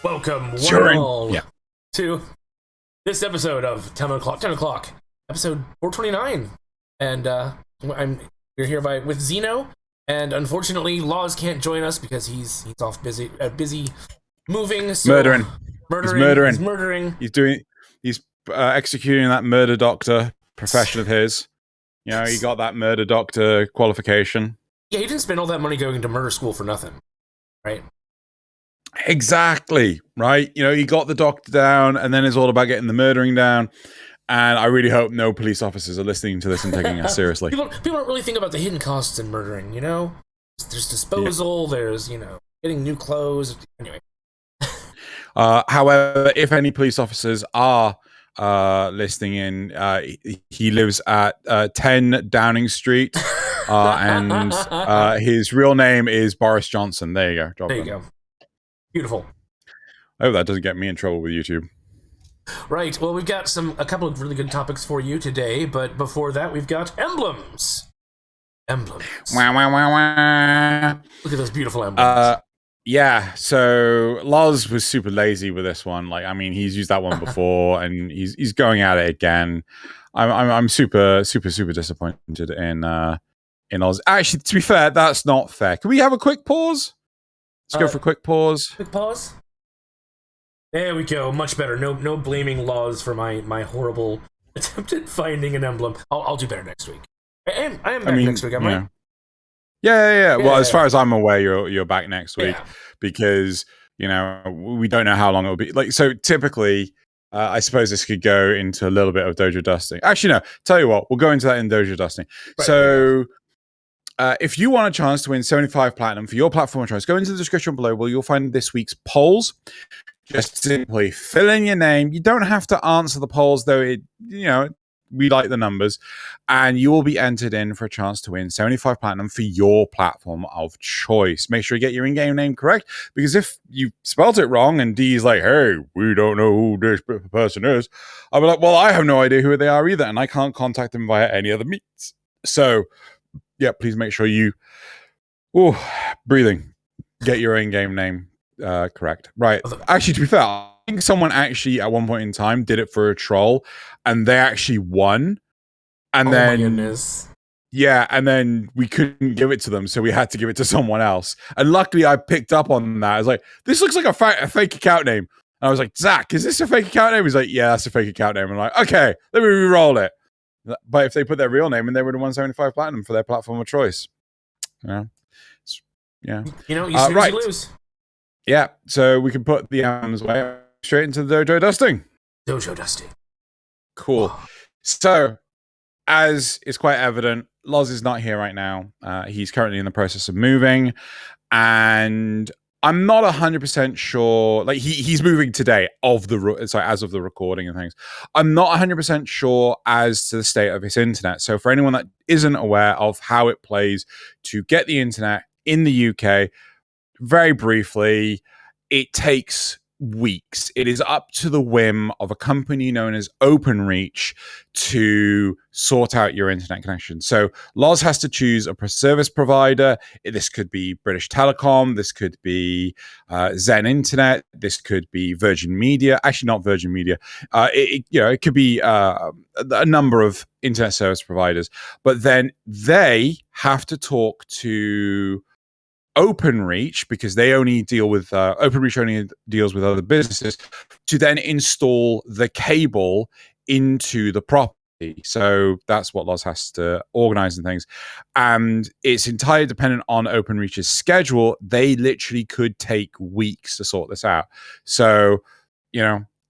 Welcome, one Sure. and all, Yeah. to this episode of 10 o'clock, episode 429. And we're here with Xeno, and unfortunately, Loz can't join us because he's off busy moving. So Murdering. He's murdering. He's executing that murder doctor profession of his. You know, he got that murder doctor qualification. Yeah, he didn't spend all that money going to murder school for nothing, right? Exactly, right? You know, he got the doctor down, and then it's all about getting the murdering down. And I really hope no police officers are listening to this and taking us seriously. People don't really think about the hidden costs in murdering, you know? There's disposal, there's, getting new clothes. Anyway. However, if any police officers are listening in, he lives at 10 Downing Street, and his real name is Boris Johnson. There you go. There you go. Beautiful. I hope that doesn't get me in trouble with YouTube. Right. Well, we've got a couple of really good topics for you today, but before that, we've got emblems. Emblems. Wah, wah, wah, wah. Look at those beautiful emblems. Yeah. So Loz was super lazy with this one. Like, I mean, he's used that one before, and he's going at it again. I'm super disappointed in Oz. Actually, to be fair, that's not fair. Can we have a quick pause? Let's go for a quick pause. Quick pause. There we go. Much better. No blaming Loz for my horrible attempt at finding an emblem. I'll do better next week. I am back next week, am I? Yeah. Well, as far as I'm aware, you're back next week because we don't know how long it'll be. Like, so typically, I suppose this could go into a little bit of Dojo Dusting. Actually, no. Tell you what, we'll go into that in Dojo Dusting. Right. So. If you want a chance to win 75 platinum for your platform of choice, go into the description below where you'll find this week's polls. Just simply fill in your name. You don't have to answer the polls, though. We like the numbers, and you will be entered in for a chance to win 75 platinum for your platform of choice. Make sure you get your in-game name correct, because if you spelled it wrong and D's like, "Hey, we don't know who this person is," I'll be like, "Well, I have no idea who they are either, and I can't contact them via any other means." So. Yeah, please make sure you, breathing, get your in-game name correct. Right. Actually, to be fair, I think someone actually at one point in time did it for a troll, and they actually won. And then, my goodness. Yeah, and then we couldn't give it to them, so we had to give it to someone else. And luckily, I picked up on that. I was like, this looks like a fake account name. And I was like, Zach, is this a fake account name? He's like, yeah, that's a fake account name. I'm like, okay, let me re-roll it. But if they put their real name in, they would have won 75 platinum for their platform of choice. Yeah. You snooze, right. you lose. Yeah. So we can put the M's way straight into the Dojo Dusting. Dojo Dusting. Cool. Wow. So, as is quite evident, Loz is not here right now. He's currently in the process of moving, and I'm not 100% sure. Like he's moving today as of the recording and things. I'm not 100% sure as to the state of his internet. So for anyone that isn't aware of how it plays to get the internet in the UK, very briefly, it takes weeks. It is up to the whim of a company known as OpenReach to sort out your internet connection. So Loz has to choose a service provider. This could be British Telecom. This could be Zen Internet. This could be Virgin Media. Actually, not Virgin Media. It could be a number of internet service providers. But then they have to talk to OpenReach, because they only deal with OpenReach only deals with other businesses, to then install the cable into the property. So that's what Loz has to organize and things. And it's entirely dependent on OpenReach's schedule. They literally could take weeks to sort this out. So,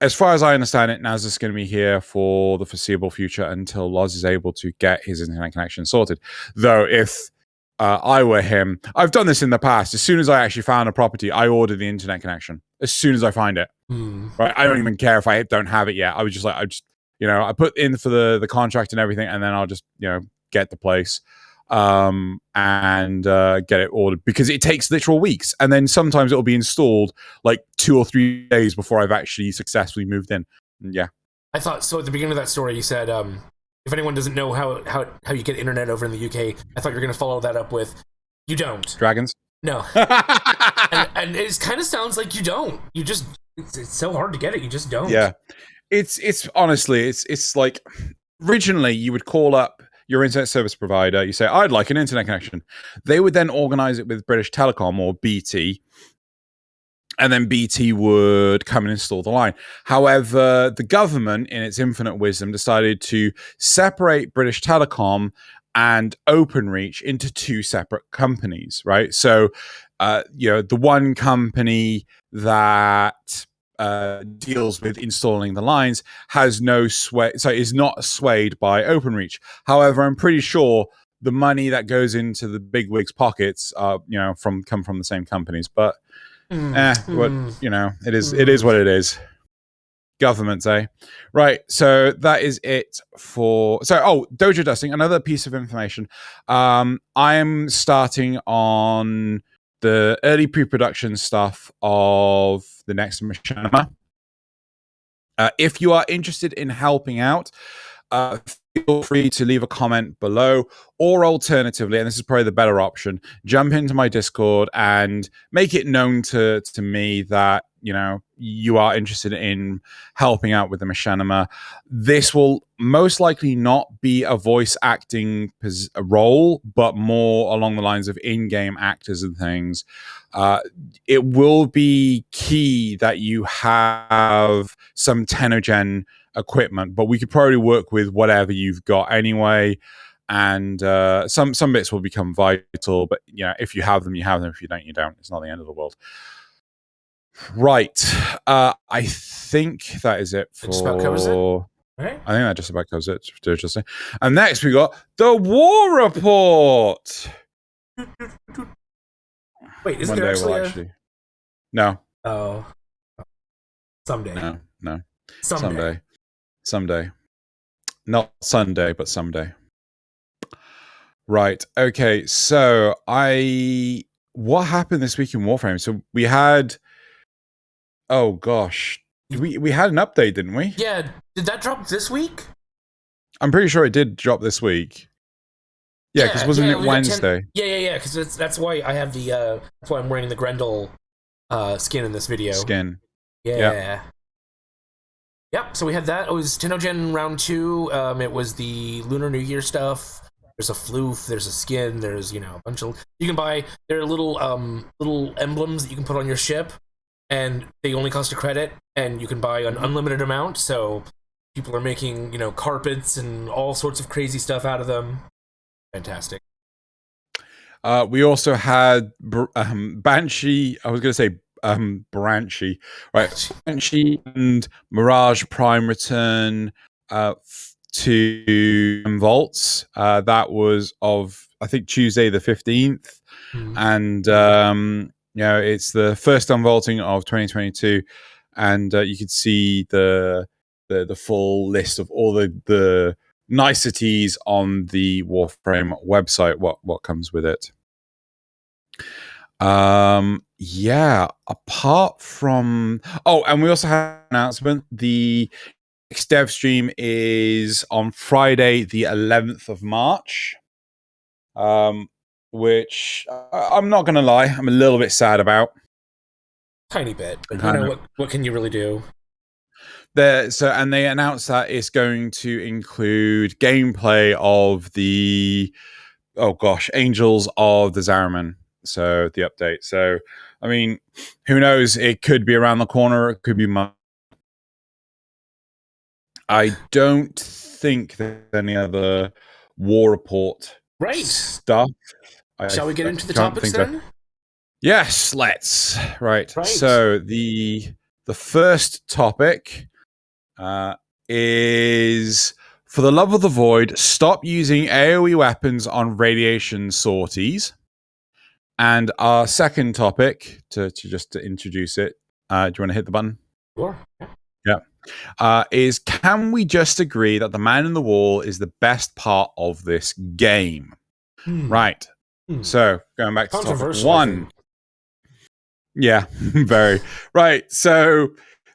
as far as I understand it, Naz is going to be here for the foreseeable future until Loz is able to get his internet connection sorted. Though if I were him, I've done this in the past. As soon as I actually found a property, I order the internet connection as soon as I find it. Right? I don't even care if I don't have it yet. I was just like, I put in for the contract and everything, and then I'll just, get the place and get it ordered, because it takes literal weeks. And then sometimes it'll be installed like 2 or 3 days before I've actually successfully moved in. Yeah. I thought, so at the beginning of that story, you said, if anyone doesn't know how you get internet over in the UK, I thought you were going to follow that up with, you don't. Dragons? No. and it kind of sounds like you don't. You just It's so hard to get it. You just don't. Yeah, it's honestly it's like originally you would call up your internet service provider. You say, I'd like an internet connection. They would then organize it with British Telecom or BT, and then BT would come and install the line. However, the government, in its infinite wisdom, decided to separate British Telecom and Openreach into two separate companies, right? So, the one company that deals with installing the lines has no sway, so is not swayed by Openreach. However, I'm pretty sure the money that goes into the bigwigs' pockets, come from the same companies, but. It is what it is. Governments, eh? Right. So that is it for. Dojo Dusting. Another piece of information. I am starting on the early pre-production stuff of the next machinima. If you are interested in helping out, feel free to leave a comment below, or alternatively, and this is probably the better option, jump into my Discord and make it known to me that you are interested in helping out with the machinima. This will most likely not be a voice acting role, but more along the lines of in-game actors and things. It will be key that you have some Tenno equipment, but we could probably work with whatever you've got anyway. And some bits will become vital, but if you have them, you have them. If you don't, you don't. It's not the end of the world. Right. I think that is it for. Just about covers it. Right. I think that just about covers it. And next we got the War Report. Wait, isn't there actually? No. Oh. Someday. No. Someday. Not Sunday, but someday. Right. Okay. So what happened this week in Warframe? So we had. Oh gosh, we had an update, didn't we? Yeah. Did that drop this week? I'm pretty sure it did drop this week. Yeah, because wasn't it Wednesday? Yeah. Because that's why I have the. That's why I'm wearing the Grendel skin in this video. Skin. Yeah. Yep. So we had that. It was Tenno round 2. It was the Lunar New Year stuff. There's a floof. There's a skin. There's a bunch of. You can buy. There are little emblems that you can put on your ship, and they only cost a credit, and you can buy an unlimited amount. So people are making carpets and all sorts of crazy stuff out of them. Fantastic. We also had Banshee. I was going to say Banshee, right? Banshee and Mirage Prime return to Vaults. That was of I think Tuesday the 15th, and it's the first unvaulting of 2022, and you could see the full list of all the niceties on the Warframe website. What comes with it? Apart from and we also have an announcement. The next dev stream is on Friday the 11th of March, which I'm not gonna lie, I'm a little bit sad about. Tiny bit, but what can you really do? And they announced that it's going to include gameplay of the Angels of the Zariman. So the update. So I mean, who knows? It could be around the corner. It could be months. I don't think there's any other War Report stuff. Shall we get into the topics then? Yes, let's. Right. So the first topic is, for the love of the void, stop using AoE weapons on radiation sorties. And our second topic, to introduce it, do you want to hit the button? Sure. Yeah. Is, can we just agree that the man in the wall is the best part of this game? Right. So going back to topic 1. Yeah, very. Right. So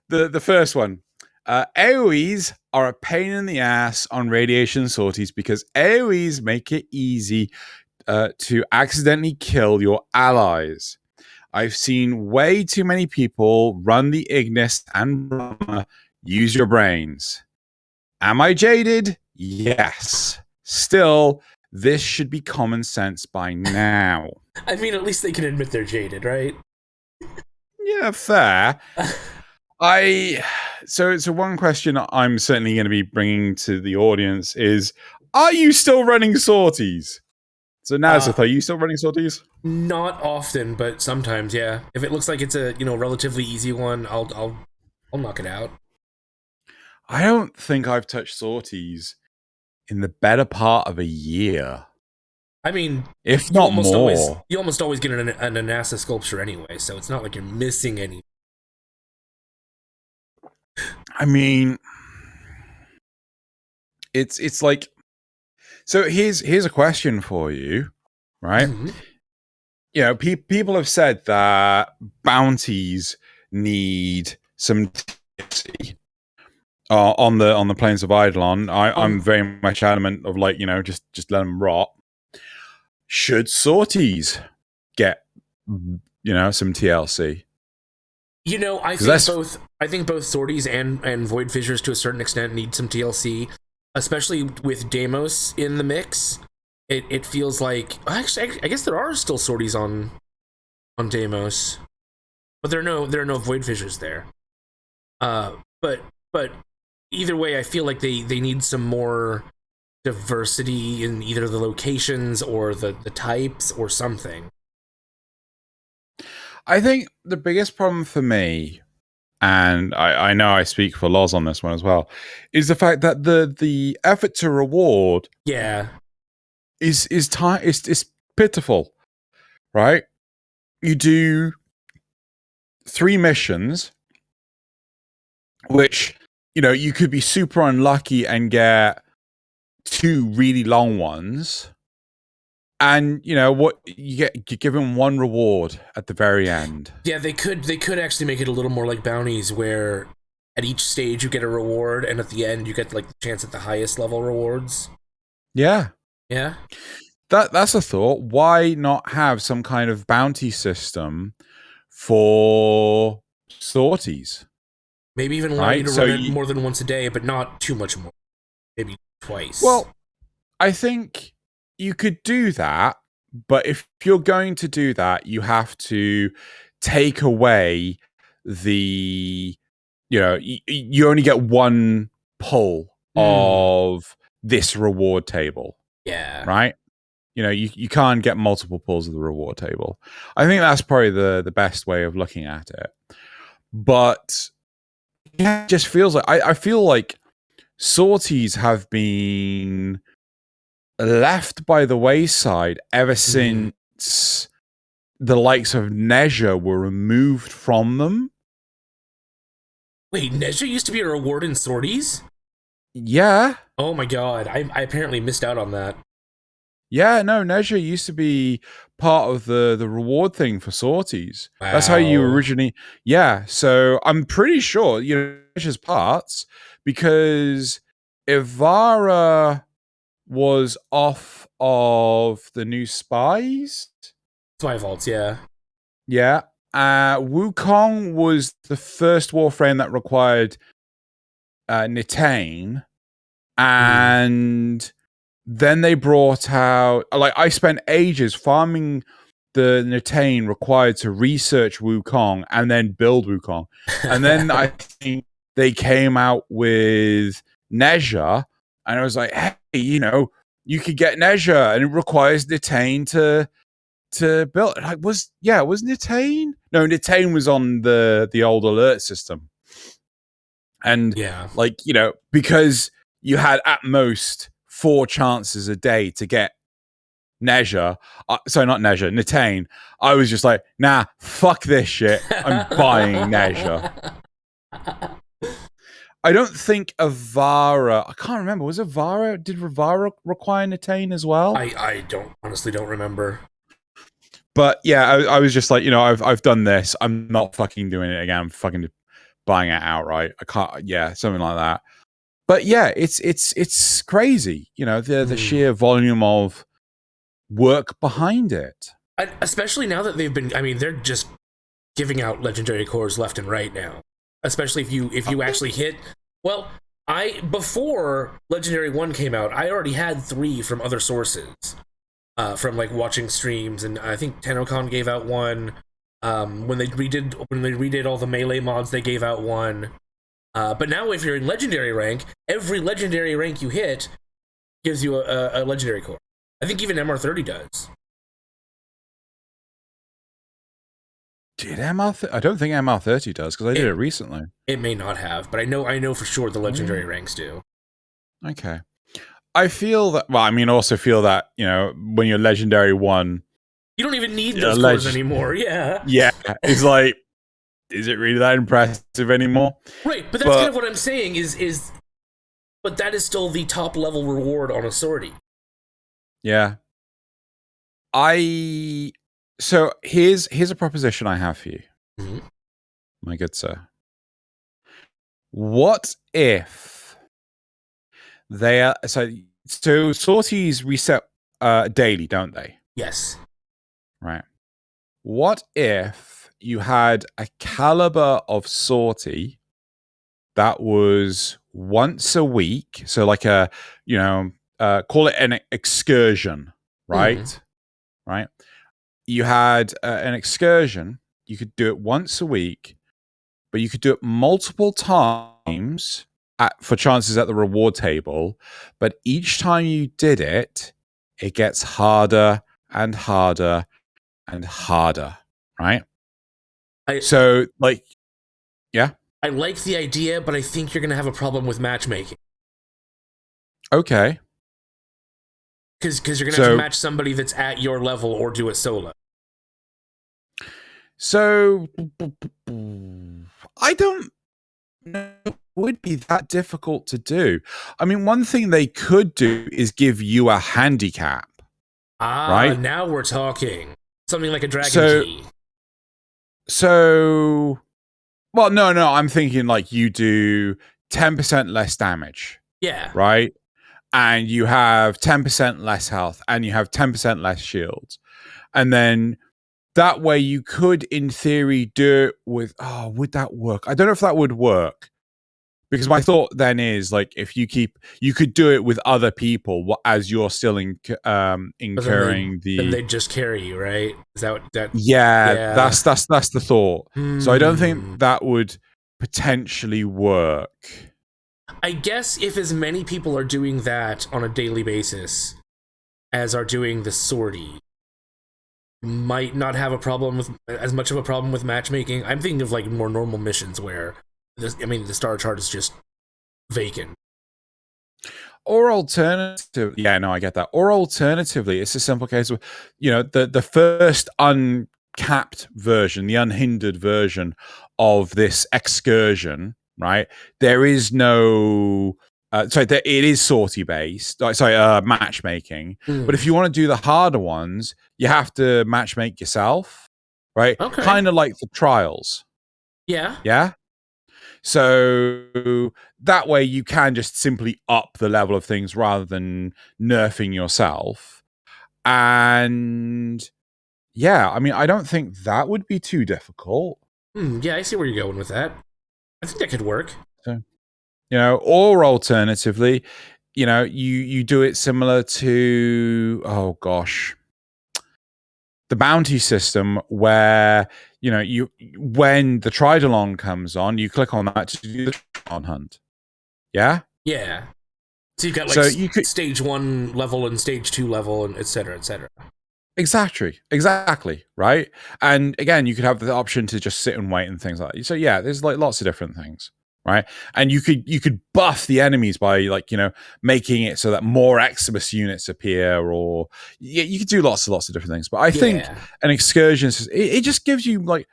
the first one. AoEs are a pain in the ass on radiation sorties because AoEs make it easy to accidentally kill your allies. I've seen way too many people run the Ignis and Brahma. Use your brains. Am I jaded? Yes. Still, this should be common sense by now. I mean, at least they can admit they're jaded, right? Yeah, fair. So one question I'm certainly going to be bringing to the audience is, are you still running sorties? So Nazith, are you still running sorties? Not often, but sometimes, yeah. If it looks like it's a relatively easy one, I'll knock it out. I don't think I've touched sorties in the better part of a year. I mean, if not more. You almost always get an Anasa sculpture anyway, so it's not like you're missing any. I mean, it's like, so here's a question for you, right? Mm-hmm. You know, people have said that bounties need some TLC on the plains of Eidolon. I'm very much adamant of, like, you know, just let them rot. Should sorties get, you know, some TLC? You know, I think both sorties and void fissures to a certain extent need some TLC, especially with Deimos in the mix. It feels like, actually, I guess there are still sorties on Deimos, but there are no void fissures there. But either way, I feel like they need some more diversity in either the locations or the types or something. I think the biggest problem for me, and I know I speak for Loz on this one as well, is the fact that the effort to reward, is pitiful, right? You do 3 missions, which, you know, you could be super unlucky and get 2 really long ones. And, you know, what you're given 1 reward at the very end. Yeah, they could actually make it a little more like bounties, where at each stage you get a reward, and at the end you get, like, the chance at the highest level rewards. Yeah. Yeah. That's a thought. Why not have some kind of bounty system for sorties? Maybe even allow you to run it more than once a day, but not too much more. Maybe twice. Well, I think you could do that, but if you're going to do that, you have to take away the, you know, you only get 1 pull of this reward table. Yeah. Right? You know, you can't get multiple pulls of the reward table. I think that's probably the best way of looking at it. But yeah, it just feels like, I feel like sorties have been left by the wayside ever since the likes of Nezha were removed from them. Wait, Nezha used to be a reward in sorties? Yeah. Oh my god, I apparently missed out on that. Yeah, no, Nezha used to be part of the reward thing for sorties. Wow. That's how you originally... Yeah, so I'm pretty sure, you know, Nezha's parts, because Ivara was off of the new spies. Spy vaults, yeah. Yeah. Wukong was the first Warframe that required Nitane. And then they brought out... Like, I spent ages farming the Nitane required to research Wukong and then build Wukong. And then I think they came out with Nezha, and I was like, hey, you know, you could get Nezha, and it requires Nitane to build. Like, was Nitane? No, Nitane was on the old alert system. And like, you know, because you had at most 4 chances a day to get Nezha. Sorry, not Nezha, Nitane. I was just like, nah, fuck this shit. I'm buying Nezha. I don't think Ivara... I can't remember. Was Ivara... Did Ivara require Nitane as well? I honestly don't remember. But yeah, I was just like, you know, I've done this. I'm not fucking doing it again. I'm fucking buying it outright. I can't... Yeah, something like that. But yeah, it's crazy. You know, the sheer volume of work behind it. Especially now that they've been... I mean, they're just giving out legendary cores left and right now, especially if you actually hit. Well, before Legendary 1 came out, I already had 3 from other sources, from like watching streams, and I think TennoCon gave out 1. When they redid all the melee mods, they gave out 1. But now, if you're in legendary rank, every legendary rank you hit gives you a legendary core. I think even MR30 does. Did I don't think MR30 does, because I did it recently. It may not have, but I know for sure the legendary ranks do. Okay. I feel that, well, I mean, also feel that, you know, when you're legendary 1, you don't even need those cores anymore, yeah. Yeah, it's like, is it really that impressive anymore? Right, but that's kind of what I'm saying is but that is still the top level reward on a sortie. Yeah. So here's a proposition I have for you, my good sir. What if they are so sorties reset daily, don't they? Yes. Right. What if you had a caliber of sortie that was once a week, so like a, you know, call it an excursion, right? Right. You had an excursion. You could do it once a week, but you could do it multiple times for chances at the reward table. But each time you did it, it gets harder and harder and harder, right? So, like, yeah. I like the idea, but I think you're going to have a problem with matchmaking. Okay. Because you're going to have to match somebody that's at your level or do it solo. So, I don't know if it would be that difficult to do. I mean, one thing they could do is give you a handicap. Right? Now we're talking. Something like a dragon key. So, well, no, I'm thinking like you do 10% less damage. Yeah. Right? And you have 10% less health, and you have 10% less shields. And then that way you could, in theory, do it with... Oh, would that work? I don't know if that would work. Because my thought then is, like, if you could do it with other people as you're still incurring the... Then they'd just carry you, right? Is that... Yeah, that's the thought. So I don't think that would potentially work. I guess if as many people are doing that on a daily basis as are doing the sortie, might not have as much of a problem with matchmaking. I'm thinking of like more normal missions where the star chart is just vacant. Or alternative, yeah, no, I get that. Or alternatively, it's a simple case of, you know, the first uncapped version, the unhindered version of this excursion, right? There is no, it is sortie based. Matchmaking. But if you want to do the harder ones, you have to matchmake yourself, right? Okay. Kind of like the trials. Yeah. Yeah. So that way you can just simply up the level of things rather than nerfing yourself. And yeah, I mean, I don't think that would be too difficult. Yeah, I see where you're going with that. I think that could work. So, you know, or alternatively, you know, you do it similar to, oh gosh, the bounty system where, you know, when the Tridalon comes on, you click on that to do the Tridalon hunt. Yeah? Yeah. So you've got like stage 1 level and stage 2 level and et cetera, et cetera. Exactly, right? And again, you could have the option to just sit and wait and things like that. So yeah, there's like lots of different things, right? And you could buff the enemies by, like, you know, making it so that more Eximus units appear, or you could do lots of different things. But I think an excursion, it just gives you, like,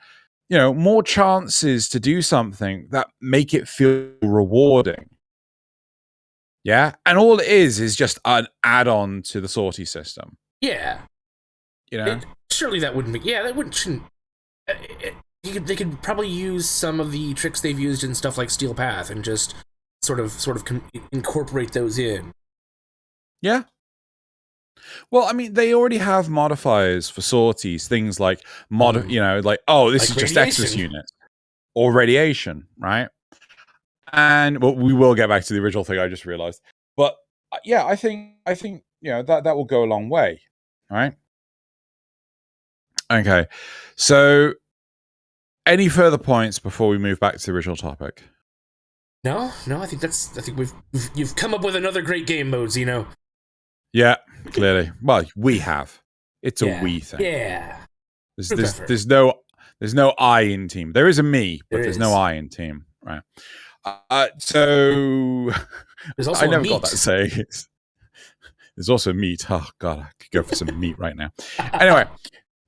you know, more chances to do something that make it feel rewarding. Yeah, and all it is just an add-on to the sortie system. Yeah. You know, surely that wouldn't be. Yeah, that shouldn't. They could probably use some of the tricks they've used in stuff like Steel Path and just sort of incorporate those in. Yeah. Well, I mean, they already have modifiers for sorties, things like like, oh, this like is just radiation. Exodus units or radiation, right? And well, we will get back to the original thing. I just realized, but yeah, I think that will go a long way, right? Okay, so any further points before we move back to the original topic? No, I think you've come up with another great game mode, Xeno. Yeah, clearly. Well, we have. It's a we thing. Yeah. There's no I in team. There is a me, but there's no I in team, right? So there's also I never meat. got that saying. There's also meat. Oh god, I could go for some meat right now. Anyway,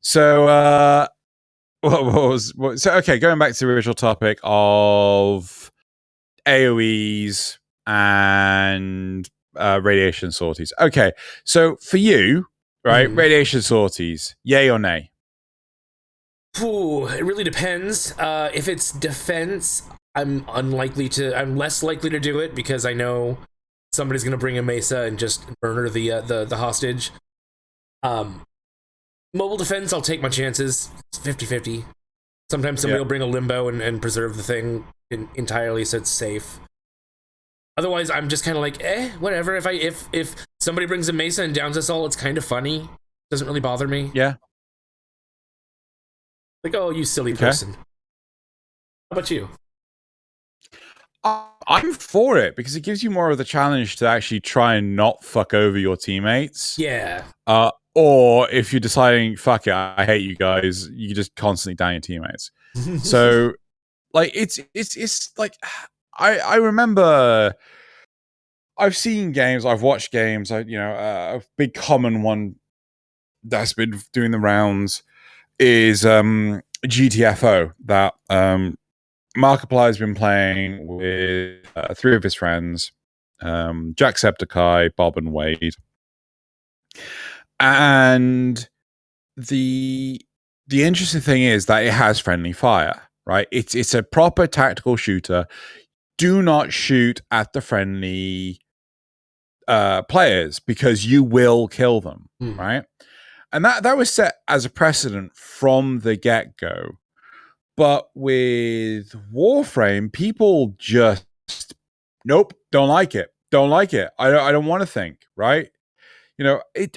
so so okay, going back to the original topic of AoEs and radiation sorties. Okay, so for you, right, radiation sorties, yay or nay? Ooh, it really depends. If it's defense, I'm less likely to do it because I know somebody's gonna bring a mesa and just murder the hostage. Mobile defense, I'll take my chances. It's 50-50. Sometimes somebody will bring a limbo and preserve the thing entirely so it's safe. Otherwise, I'm just kind of like, whatever. If somebody brings a mesa and downs us all, it's kind of funny. Doesn't really bother me. Yeah. Like, oh, you silly person. How about you? I'm for it because it gives you more of the challenge to actually try and not fuck over your teammates. Yeah. Or if you're deciding, fuck it, I hate you guys, you just constantly down your teammates. So, like, it's like, I remember I've seen games, I've watched games, a big common one that's been doing the rounds is GTFO that Markiplier's been playing with 3 of his friends, Jacksepticeye, Bob, and Wade. And the interesting thing is that it has friendly fire, right? It's a proper tactical shooter. Do not shoot at the friendly players because you will kill them, right? And that was set as a precedent from the get-go. But with Warframe, people just nope, don't like it. Don't like it. I don't want to think, right?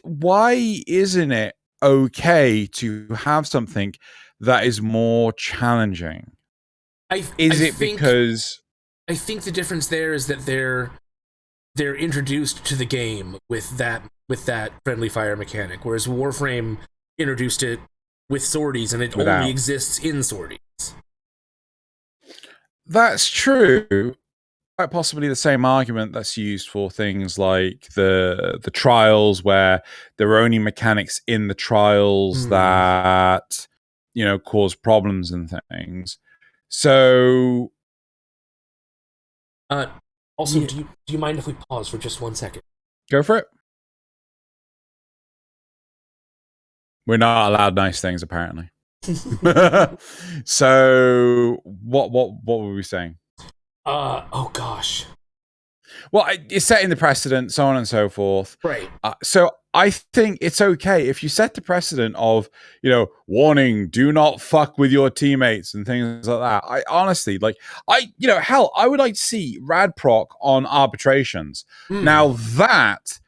Why isn't it okay to have something that is more challenging? I think the difference there is that they're introduced to the game with that friendly fire mechanic, whereas Warframe introduced it with sorties and it only exists in sorties. That's true. Quite possibly the same argument that's used for things like the trials, where there are only mechanics in the trials that cause problems and things. So, also, do you mind if we pause for just 1 second? Go for it. We're not allowed nice things, apparently. So, what were we saying? Oh gosh. Well, it's setting the precedent, so on and so forth. Right. So I think it's okay if you set the precedent of, warning, do not fuck with your teammates and things like that. I honestly, hell, I would like to see rad proc on arbitrations. Now that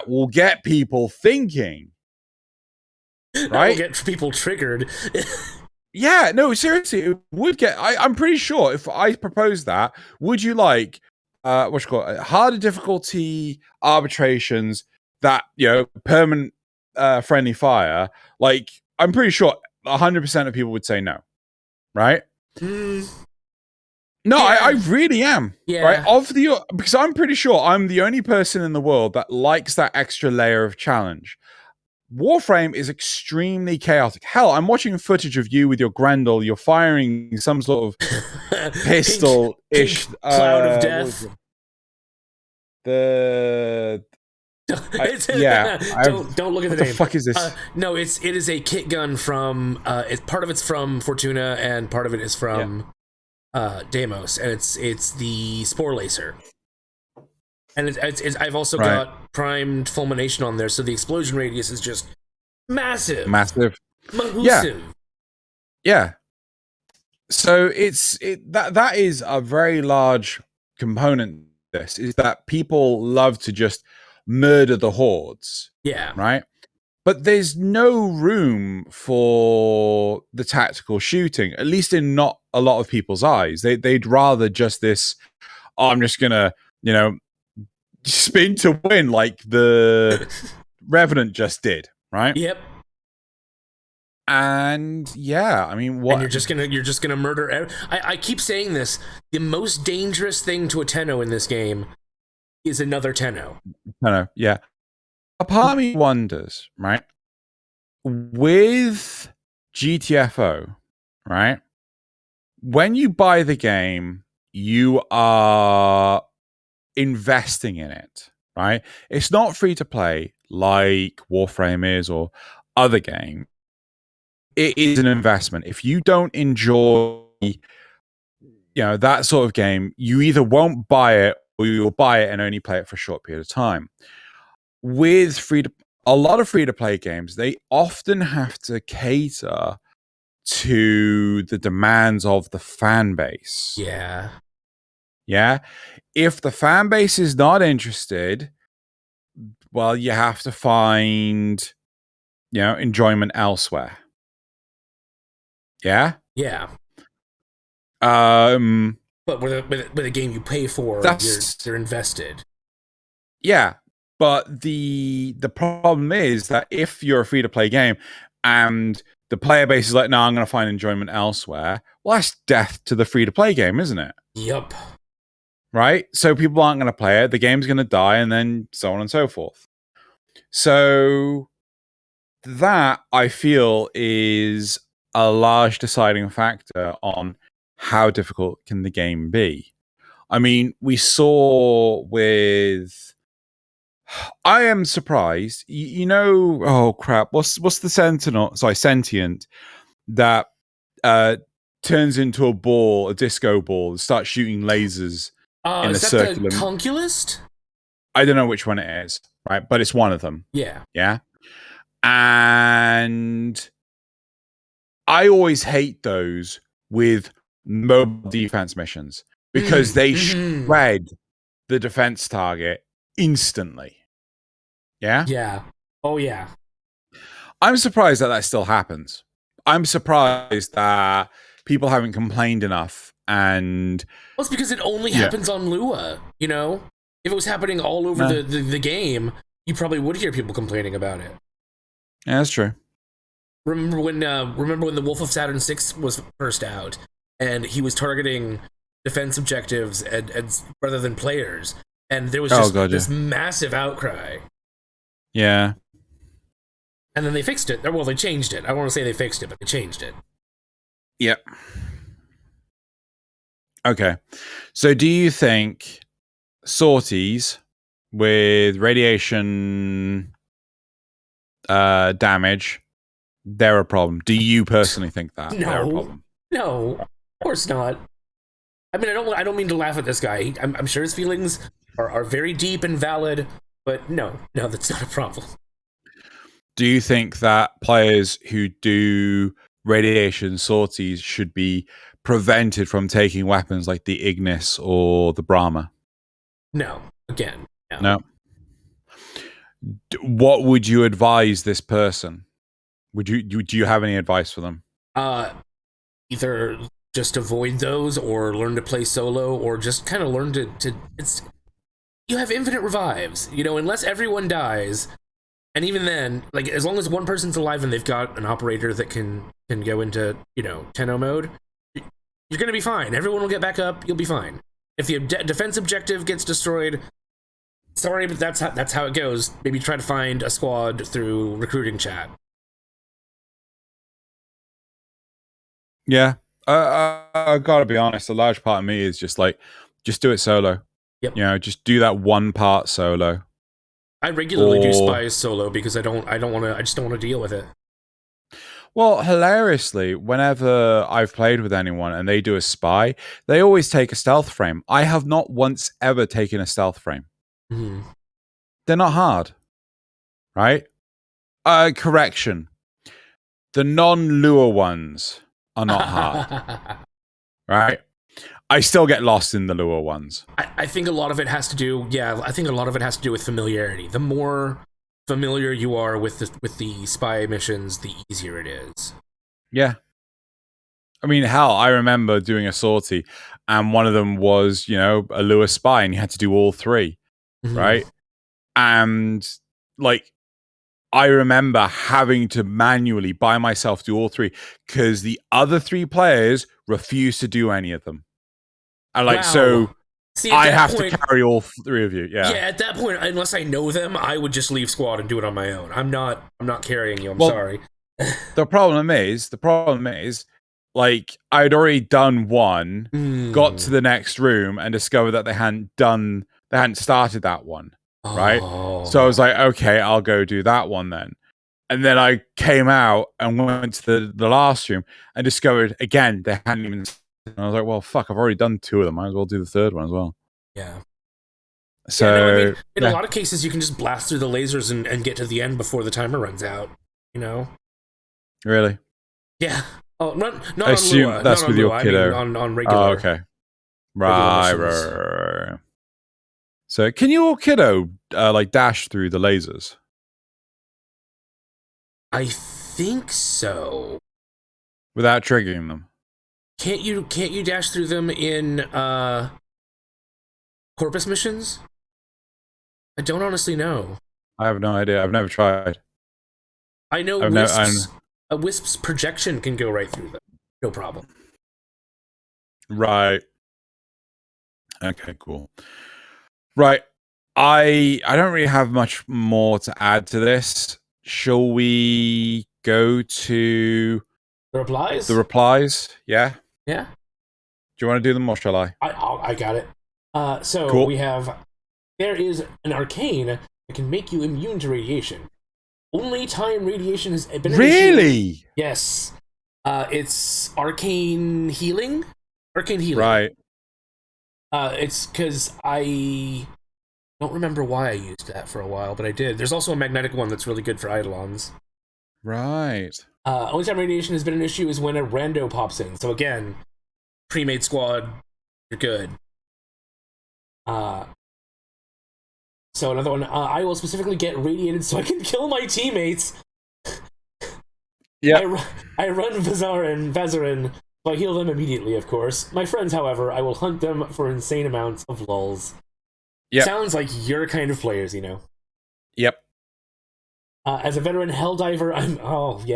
will get people thinking. Right? That will get people triggered. Yeah, no, seriously, it would get. I'm pretty sure if I proposed that, would you like harder difficulty arbitrations that permanent friendly fire? Like, I'm pretty sure 100% of people would say no, right? No, yeah. I really am. Yeah. Right, because I'm pretty sure I'm the only person in the world that likes that extra layer of challenge. Warframe is extremely chaotic. Hell, I'm watching footage of you with your Grendel. You're firing some sort of pistol-ish cloud of death. Don't look at the name. What the fuck is this? No, it is a kit gun from. Part of it's from Fortuna, and part of it is from Deimos, and it's the Spore Lacer. And I've also Right. got primed fulmination on there, so the explosion radius is just massive. Massive. Mahusive. Yeah. So that is a very large component. This is that people love to just murder the hordes, Yeah. right? But there's no room for the tactical shooting, at least in not a lot of people's eyes. They'd rather just this, oh, I'm just gonna, spin to win like the Revenant just did, right? Yep. And yeah, I mean, what? And you're just gonna murder. I keep saying this. The most dangerous thing to a Tenno in this game is another Tenno. Tenno, yeah. A part of me wonders, right? With GTFO, right? When you buy the game, you are investing in it, right? It's not free to play like Warframe is or other games. It is an investment. If you don't enjoy, that sort of game, you either won't buy it or you'll buy it and only play it for a short period of time. With a lot of free-to-play games, they often have to cater to the demands of the fan base. Yeah. Yeah. If the fan base is not interested, well, you have to find, enjoyment elsewhere. Yeah. Yeah. But with a game you pay for, you're invested. Yeah, but the problem is that if you're a free to play game and the player base is like, no, I'm going to find enjoyment elsewhere, well, that's death to the free to play game, isn't it? Yup. Right. So people aren't going to play it. The game's going to die, and then so on and so forth. So that, I feel, is a large deciding factor on how difficult can the game be. I mean, we saw with... I am surprised. Oh crap! What's the sentient that turns into a ball, a disco ball, and starts shooting lasers in is a that circular... the Conculist? I don't know which one it is, right? But it's one of them. Yeah. Yeah. And I always hate those with mobile defense missions because they shred the defense target instantly. Yeah? Yeah. Oh, yeah. I'm surprised that still happens. I'm surprised that people haven't complained enough. And well, it's because it only happens on Lua, If it was happening all over the game, you probably would hear people complaining about it. Yeah, that's true. Remember when the Wolf of Saturn 6 was first out, and he was targeting defense objectives and rather than players, and there was just this massive outcry. Yeah. And then they fixed it. Well, they changed it. I don't want to say they fixed it, but they changed it. Yep. Okay. So do you think sorties with radiation damage, they're a problem? Do you personally think that they're a problem? No, of course not. I mean, I don't mean to laugh at this guy. I'm sure his feelings are very deep and valid, but no, that's not a problem. Do you think that players who do radiation sorties should be prevented from taking weapons like the Ignis or the Brahma? No. Again, no. What would you advise this person? Do you have any advice for them? Either just avoid those, or learn to play solo, or just kind of learn to. You have infinite revives, unless everyone dies, and even then, like as long as one person's alive and they've got an operator that can go into Tenno mode, you're gonna be fine. Everyone will get back up. You'll be fine. If the defense objective gets destroyed, sorry, but that's how it goes. Maybe try to find a squad through recruiting chat. Yeah, I gotta be honest. A large part of me is just do it solo. Yep. Just do that one part solo. I regularly do spies solo because I just don't want to deal with it. Well, hilariously, whenever I've played with anyone and they do a spy, they always take a stealth frame. I have not once ever taken a stealth frame. Mm-hmm. They're not hard, right? Correction. The non-lure ones are not hard, right? I still get lost in the lure ones. I think a lot of it has to do, I think a lot of it has to do with familiarity. The more familiar you are with the spy missions, the easier it is. Yeah. I mean, hell, I remember doing a sortie, and one of them was, a lure spy, and you had to do all three, right? And, like, I remember having to manually, by myself, do all three, because the other three players refused to do any of them. And, like, so... See, I have to carry all three of you. Yeah. Yeah. At that point, unless I know them, I would just leave squad and do it on my own. I'm not carrying you. I'm sorry. the problem is, like, I'd already done one, got to the next room, and discovered that they hadn't started that one. Right. So I was like, okay, I'll go do that one then. And then I came out and went to the last room and discovered again they hadn't even. And I was like, well, fuck, I've already done two of them. Might as well do the third one as well. Yeah. So, I mean, in a lot of cases, you can just blast through the lasers and get to the end before the timer runs out. Really? Yeah. Oh, not I assume on Lua, that's not with on your Lua, kiddo. I mean on regular. Oh, okay. Right. So, can your kiddo like dash through the lasers? I think so. Without triggering them. Can't you dash through them in Corpus missions? I don't honestly know. I have no idea. I've never tried. I know a Wisp's projection can go right through them. No problem. Right. Okay, cool. Right. I don't really have much more to add to this. Shall we go to the replies? The replies? Yeah. Yeah. Do you want to do them or shall I? I got it. So cool. We have, there is an arcane that can make you immune to radiation. Only time radiation has been an issue. Yes. It's arcane healing. Arcane healing. Right. It's because I don't remember why I used that for a while, but I did. There's also a magnetic one that's really good for Eidolons. Right. Only time radiation has been an issue is when a rando pops in. So again, pre-made squad, you're good. So another one, I will specifically get radiated so I can kill my teammates. Yeah. I run Vazarin, so I heal them immediately, of course. My friends, however, I will hunt them for insane amounts of lulls. Yep. Sounds like your kind of players, Yep. As a veteran Helldiver, good old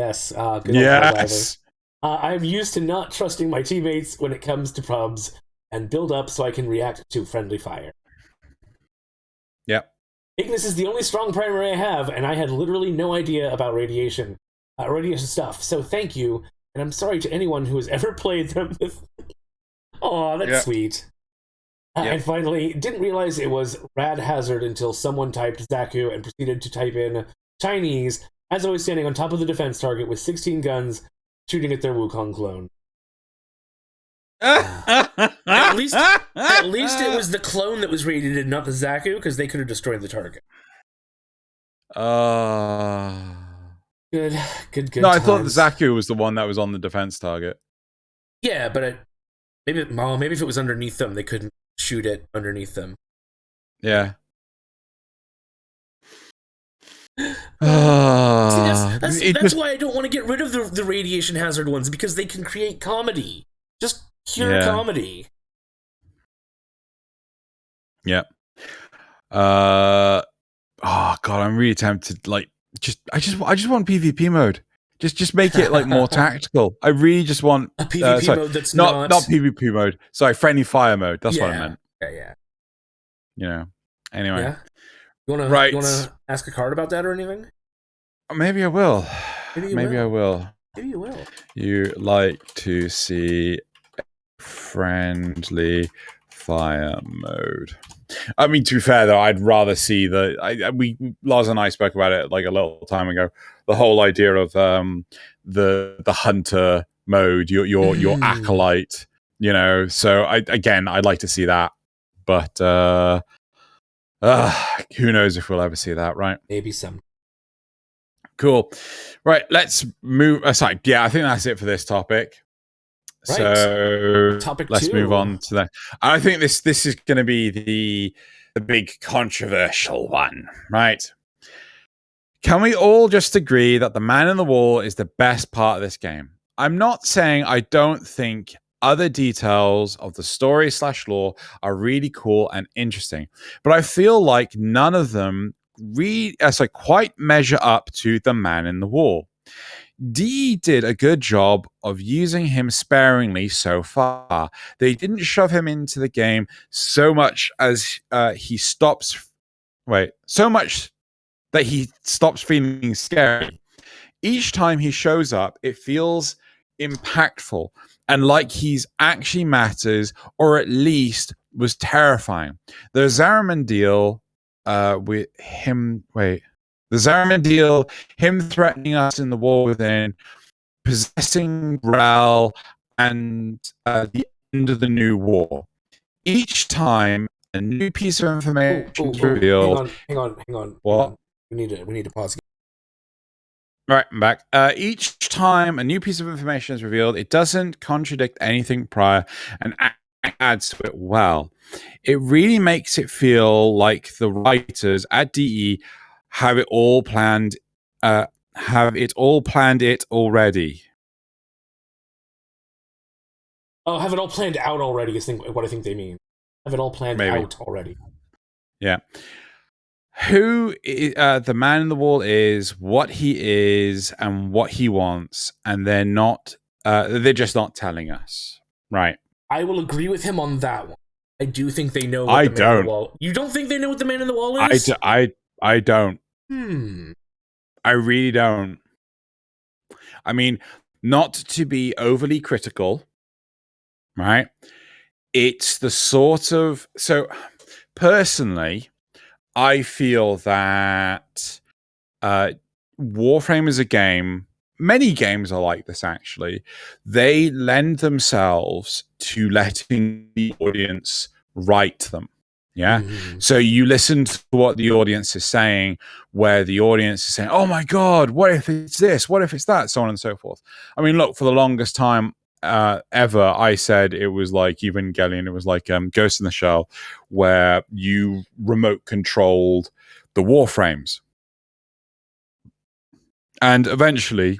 Helldiver. I'm used to not trusting my teammates when it comes to probs, and build up so I can react to friendly fire. Yep. Ignis is the only strong primary I have, and I had literally no idea about radiation stuff, so thank you, and I'm sorry to anyone who has ever played them with me. Aw, that's sweet. And finally, didn't realize it was Rad Hazard until someone typed Zaku and proceeded to type in Chinese, as I was standing on top of the defense target with 16 guns, shooting at their Wukong clone. At least it was the clone that was radiated, not the Zaku, because they could have destroyed the target. Good. No, I thought the Zaku was the one that was on the defense target. Yeah, but maybe if it was underneath them, they couldn't shoot it underneath them. Yeah. See, that's why I don't want to get rid of the radiation hazard ones, because they can create comedy. Just pure comedy. Yeah. Oh god, I'm really tempted. Like, I just want PvP mode. Just make it like more tactical. I really just want a PvP mode that's not PvP mode. Sorry, friendly fire mode. That's what I meant. Yeah. Anyway. Yeah. You wanna ask a card about that or anything? Maybe I will. Maybe I will. Maybe you will. You like to see friendly fire mode. I mean, to be fair though, I'd rather see Loz and I spoke about it like a little time ago. The whole idea of the hunter mode, your acolyte, So I'd like to see that, but Who knows if we'll ever see that, right? Maybe some. Cool. Right, let's move aside. Yeah, I think that's it for this topic. Right. So Topic let's 2. move on to that. I think this is going to be the big controversial one, right? Can we all just agree that the man in the wall is the best part of this game? I'm not saying I don't think other details of the story / lore are really cool and interesting, but I feel like none of them quite measure up to the man in the wall. D did a good job of using him sparingly so far. They didn't shove him into the game so much as so much that he stops feeling scary. Each time he shows up, it feels impactful and like he's actually matters, or at least was terrifying. The Zariman deal with him. The Zariman deal, him threatening us in the war within, possessing Rel, and the end of the new war. Each time a new piece of information is revealed. Hang on. What? We need to pause. Right, I'm back. Each time a new piece of information is revealed, it doesn't contradict anything prior and adds to it well. It really makes it feel like the writers at DE have it all planned. It already. Oh, have it all planned out already is what I think they mean. Have it all planned out already. Yeah. Who the man in the wall is, what he is, and what he wants, and they're just not telling us. Right. I will agree with him on that one. I do think they know what the man in the wall. You don't think they know what the man in the wall is? I don't. I really don't. I mean, not to be overly critical, right? It's the sort of... So, personally, I feel that Warframe is a game... Many games are like this, actually. They lend themselves to letting the audience write them. Yeah. So you listen to what the audience is saying, where the audience is saying, oh my God, what if it's this? What if it's that? So on and so forth. I mean, look, for the longest time ever, I said it was like Evangelion. It was like Ghost in the Shell, where you remote controlled the Warframes. And eventually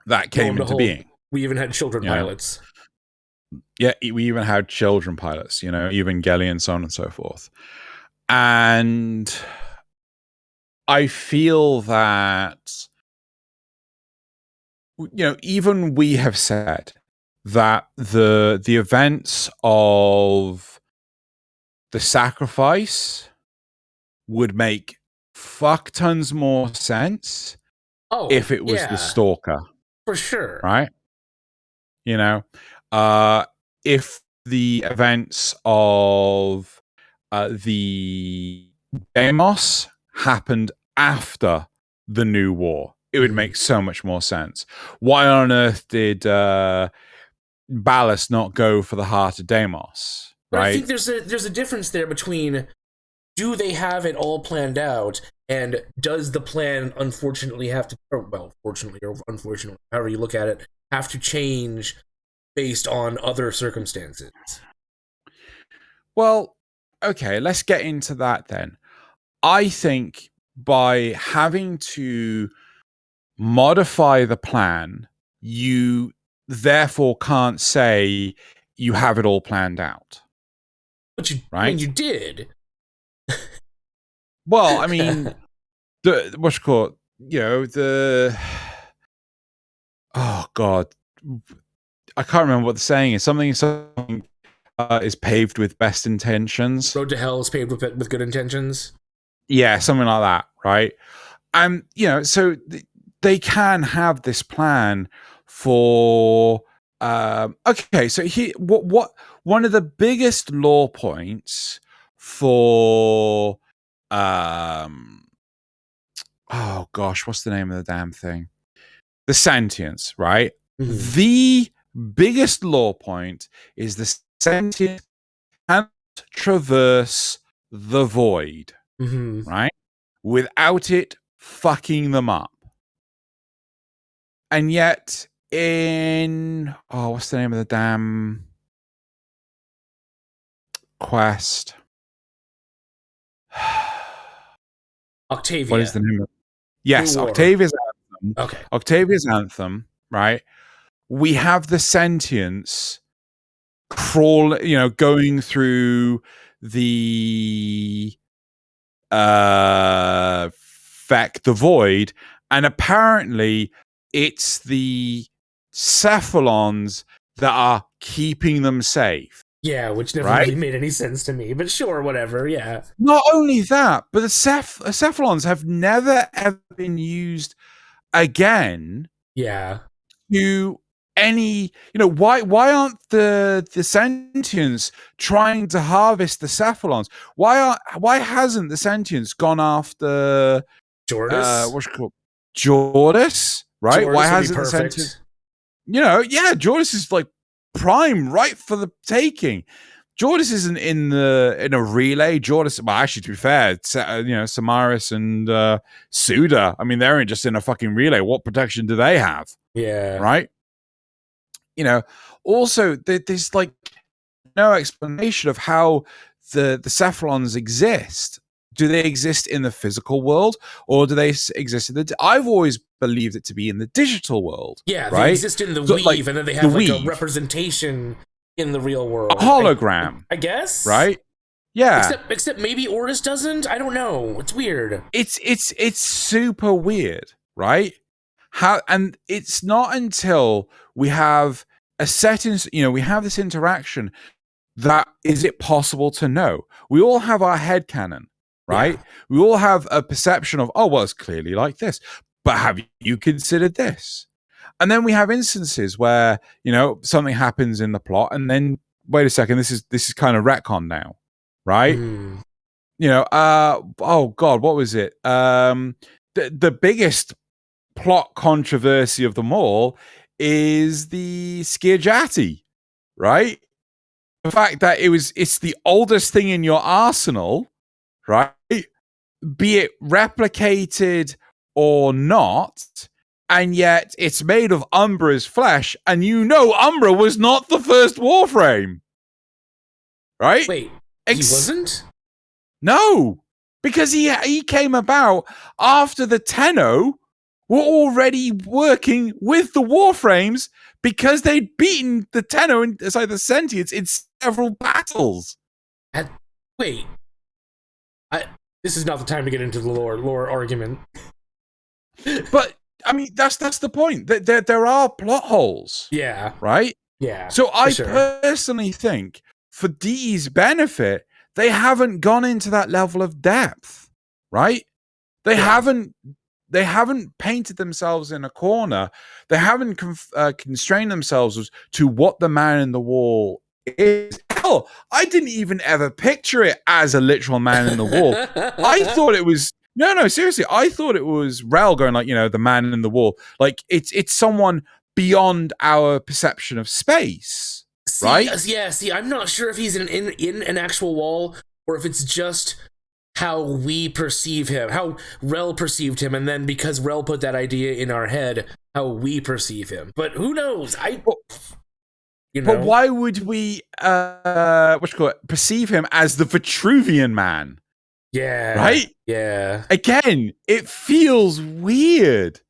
that came into being. We even had children pilots. Yeah, we even had children pilots, Evangelion, so on and so forth. And I feel that, even we have said that the events of the sacrifice would make fuck tons more sense if it was the Stalker. For sure. Right? If the events of the Deimos happened after the new war, it would make so much more sense. Why on earth did Ballast not go for the heart of Deimos? But right? I think there's a difference there between, do they have it all planned out, and does the plan unfortunately have to, fortunately or unfortunately, however you look at it, have to change based on other circumstances? Well, okay, let's get into that then. I think by having to modify the plan, you therefore can't say you have it all planned out. But you, right? I mean, you did. Well, I mean, what's it called? Oh God, I can't remember what the saying is. Something is paved with best intentions. Road to hell is paved with good intentions. Yeah, something like that, right? And so they can have this plan for. Okay, so what one of the biggest lore points for oh gosh, what's the name of the damn thing? The sentience, right? The biggest lore point is the sentience can't traverse the void, right? Without it fucking them up. And yet in what's the name of the damn quest? Octavia. What is the name of it? Yes, Octavia's Anthem. Okay. Octavia's Anthem, right? We have the sentience going through the the void, and apparently it's the cephalons that are keeping them safe. Yeah, which never really made any sense to me, but sure, whatever, yeah. Not only that, but the cephalons have never ever been used again. Yeah. To any, why aren't the sentients trying to harvest the cephalons? Why hasn't the sentients gone after Jordis? What's it called? Jordis, right? Jordis why hasn't the sentients? Jordis is like prime, right for the taking. Jordis isn't in a relay. Jordis, well, actually, to be fair, Samaris and Suda, I mean, they're just in a fucking relay. What protection do they have? Yeah. Right? Also, there's like no explanation of how the cephalons exist. Do they exist in the physical world, or do they exist in the... I've always believed it to be in the digital world. Yeah, right? They exist in the weave, and then they have a representation in the real world. A hologram. I guess? Right? Yeah. Except maybe Ordis doesn't? I don't know. It's weird. It's super weird, right? And it's not until we have a we have this interaction that is it possible to know. We all have our headcanon, right? Yeah. We all have a perception of, it's clearly like this. But have you considered this? And then we have instances where, something happens in the plot, and then wait a second, this is kind of retcon now, right? Oh God, what was it? The biggest plot controversy of them all is the Skirjati, right? The fact that it's the oldest thing in your arsenal, right? Be it replicated or not, and yet it's made of Umbra's flesh, and Umbra was not the first Warframe, right? Wait, he wasn't? No, because he came about after the Tenno were already working with the Warframes because they'd beaten the Tenno and the Sentients in several battles. Wait, this is not the time to get into the lore argument. But I mean, that's the point. There are plot holes. Yeah. Right. Yeah. So I personally think, for Dee's benefit, they haven't gone into that level of depth. Right. They haven't painted themselves in a corner. They haven't constrained themselves to what the man in the wall is. Hell, I didn't even ever picture it as a literal man in the wall. I thought it was... No, seriously. I thought it was Rel going like, the man in the wall. Like, it's someone beyond our perception of space. Right? Yeah, I'm not sure if he's in an actual wall, or if it's just... how we perceive him, how Rel perceived him, and then because Rel put that idea in our head, how we perceive him. But who knows? But why would we perceive him as the Vitruvian man? Yeah. Right? Yeah. Again, it feels weird.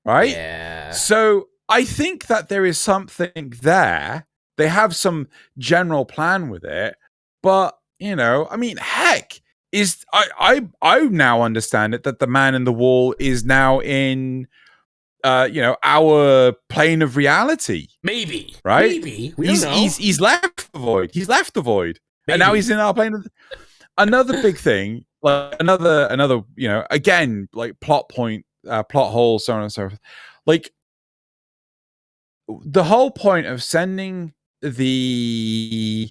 Right? Yeah. So I think that there is something there. They have some general plan with it, but I mean, heck. I now understand it that the man in the wall is now in our plane of reality. Maybe. Right? Maybe. We don't know. He's left the void. He's left the void. Maybe. And now he's in our plane of another big thing, like another again, like plot hole, so on and so forth. Like the whole point of sending the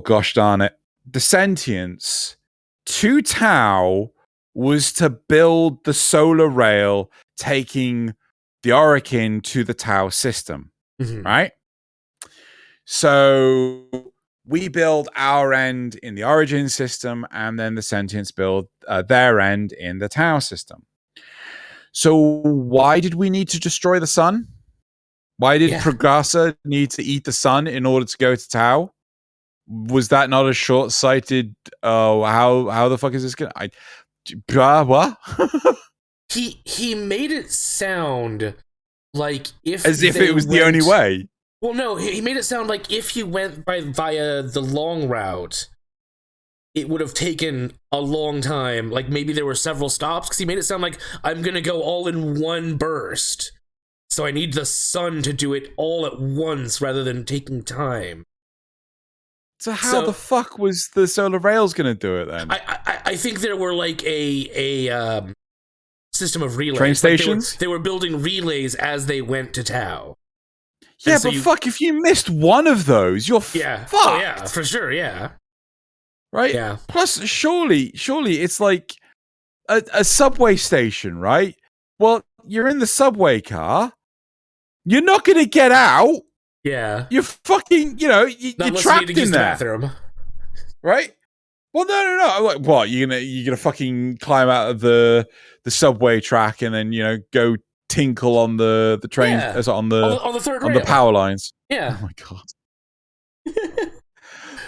gosh darn it. The sentience to Tau was to build the solar rail taking the Orokin to the Tau system, right? So we build our end in the origin system, and then the sentients build their end in the Tau system. So why did we need to destroy the sun? Why did Prograssa need to eat the sun in order to go to Tau? Was that not a short-sighted? How the fuck is this gonna? What? he made it sound like as if it was the only way. Well, no, he made it sound like if you went via the long route, it would have taken a long time. Like maybe there were several stops, because he made it sound like I'm gonna go all in one burst. So I need the sun to do it all at once rather than taking time. So how the fuck was the solar rails gonna do it then? I think there were like a system of relays. Train stations? Like they were building relays as they went to Tau. Yeah, but fuck, if you missed one of those, you're fucked. Oh, yeah, for sure, yeah. Right? Yeah. Plus, surely it's like a subway station, right? Well, you're in the subway car. You're not going to get out. Yeah. You're fucking, you're trapped in there. Bathroom. Right? Well, no. Like, what? You're gonna fucking climb out of the subway track and then, go tinkle on the train, on the third rail. On the power lines. Yeah. Oh my god.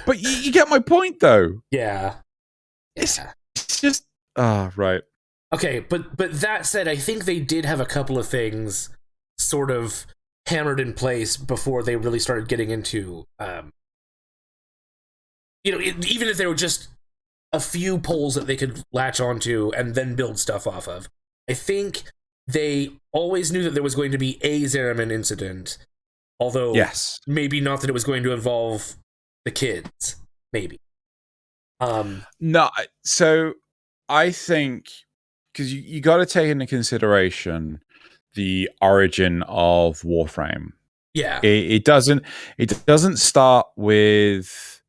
But you get my point, though. Yeah. It's just right. Okay, but that said, I think they did have a couple of things sort of hammered in place before they really started getting into, even if they were just a few poles that they could latch onto and then build stuff off of. I think they always knew that there was going to be a Zeraman incident, although maybe not that it was going to involve the kids, maybe. No, so I think, because you got to take into consideration the origin of Warframe. Yeah, it doesn't start with.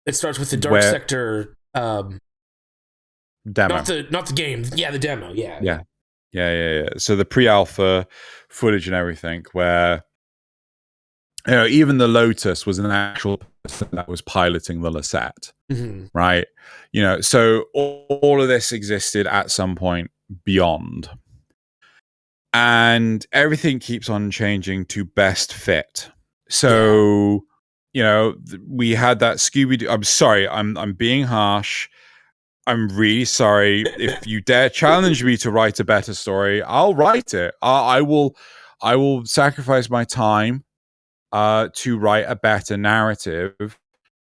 It starts with the Dark Sector demo, not the game. Yeah, the demo. Yeah. So the pre-alpha footage and everything, where even the Lotus was an actual person that was piloting the Lasette, right? So all of this existed at some point beyond. And everything keeps on changing to best fit. So, we had that Scooby-Doo. I'm sorry, I'm being harsh. I'm really sorry. If you dare challenge me to write a better story, I'll write it. I will sacrifice my time to write a better narrative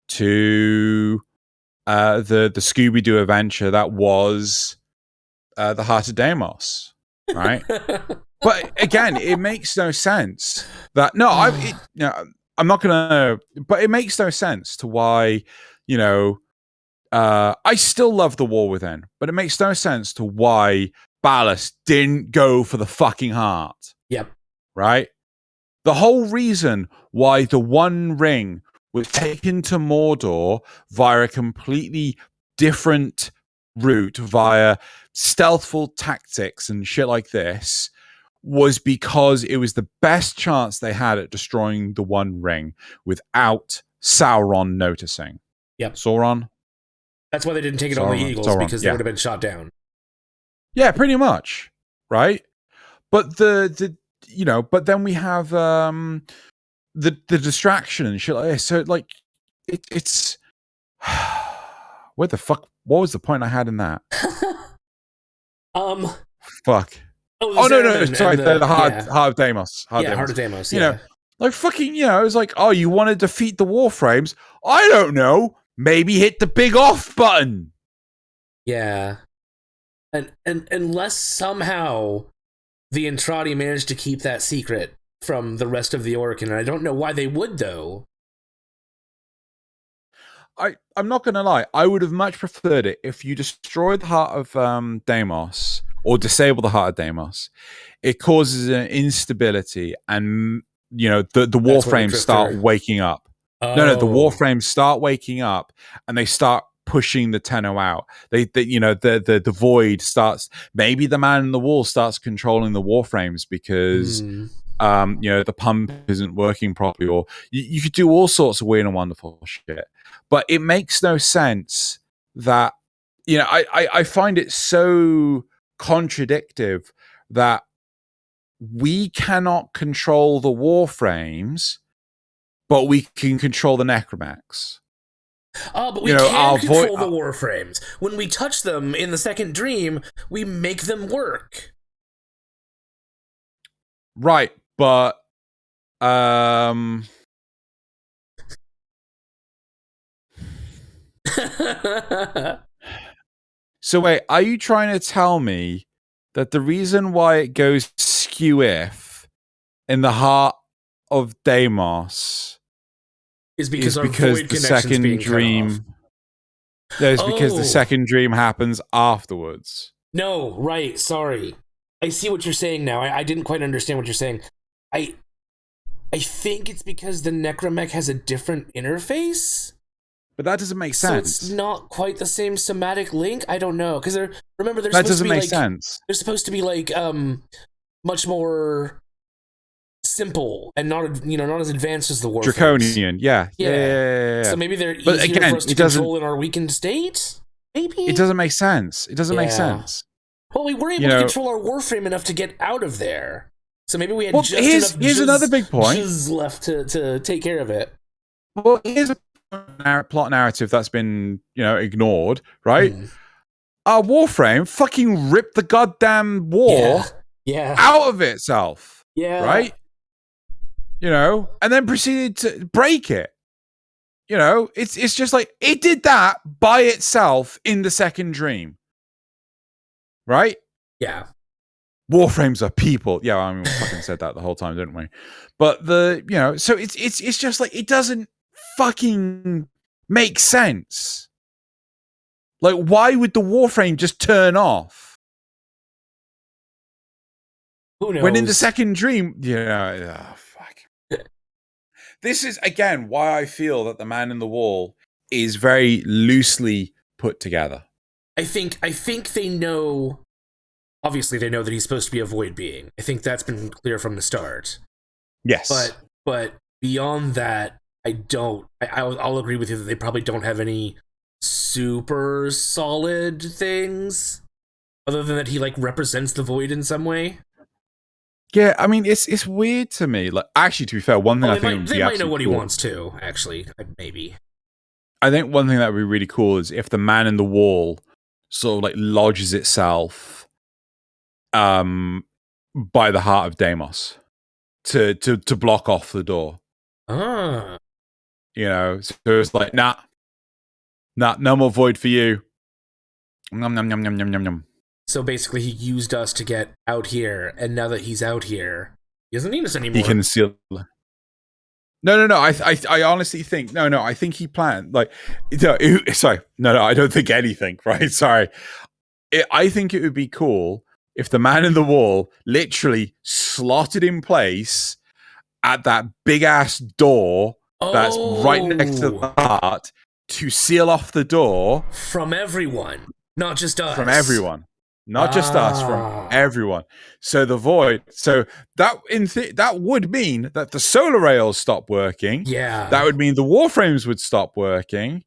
to the Scooby-Doo adventure that was the Heart of Deimos. Right, but again, it makes no sense that I'm not gonna. But it makes no sense to why I still love The War Within, but it makes no sense to why Ballast didn't go for the fucking heart. Yep. Right. The whole reason why the One Ring was taken to Mordor via a completely different route, via stealthful tactics and shit like this, was because it was the best chance they had at destroying the One Ring without Sauron noticing. Yep. Sauron? That's why they didn't take it on the Eagles, because they would have been shot down. Yeah, pretty much. Right? But but then we have the distraction and shit like this. So it's where the fuck? What was the point I had in that? Fuck. Oh no! Sorry, the Heart of Deimos. Heart of Deimos. Yeah. Fucking. It was like, oh, you want to defeat the Warframes? I don't know. Maybe hit the big off button. Yeah. And unless somehow the Entradi managed to keep that secret from the rest of the Orkin, and I don't know why they would, though. I'm not going to lie. I would have much preferred it if you destroy the Heart of Deimos or disable the Heart of Deimos. It causes an instability, and the Warframes start waking up. Oh. No, the Warframes start waking up, and they start pushing the Tenno out. The void starts. Maybe the Man in the Wall starts controlling the Warframes because The pump isn't working properly, or you could do all sorts of weird and wonderful shit. But it makes no sense that, I find it so contradictive that we cannot control the warframes, but we can control the necromechs. Oh, but we can control the warframes. When we touch them in the second dream, we make them work. Right, but so wait, are you trying to tell me that the reason why it goes skew-if in the heart of Deimos is because the second dream because the second dream happens afterwards? No, right, sorry. I see what you're saying now. I didn't quite understand what you're saying. I think it's because the necromech has a different interface. But that doesn't make sense. So it's not quite the same somatic link. I don't know, because they're that doesn't make sense. They're supposed to be like much more simple and not as advanced as the warframes. Draconian, yeah. So maybe they're easier for us to control in our weakened state. Maybe it doesn't make sense. It doesn't make sense. Well, we were able to control our warframe enough to get out of there. So maybe we had here's another big point left to take care of it. Well, here's a plot narrative that's been ignored, right? Our warframe fucking ripped the goddamn war out of itself, right? And then proceeded to break it. It's just like it did that by itself in the second dream, right? Yeah. Warframes are people. Yeah, I mean, we fucking said that the whole time, didn't we? But so it's just like it doesn't fucking make sense. Like, why would the warframe just turn off? Who knows? When in the second dream, fuck. This is again why I feel that the man in the wall is very loosely put together. I think they know. Obviously, they know that he's supposed to be a void being. I think that's been clear from the start. Yes, but beyond that, I'll agree with you that they probably don't have any super solid things, other than that he represents the void in some way. Yeah, I mean it's weird to me. Like, actually, to be fair, one thing I think they might know what he wants to. Actually, maybe. I think one thing that would be really cool is if the man in the wall sort of lodges itself by the heart of Deimos to block off the door. So it's like, nah, no more void for you. Nom nom nom nom nom nom nom. So basically, he used us to get out here, and now that he's out here, he doesn't need us anymore. He can seal. No. I honestly think no. I think he planned sorry. No. I don't think anything. Right. Sorry. I think it would be cool if the man in the wall literally slotted in place at that big ass door that's right next to the heart to seal off the door from everyone, not just us. From everyone, not just us. From everyone. So the void. So that that would mean that the solar rails stop working. Yeah. That would mean the warframes would stop working.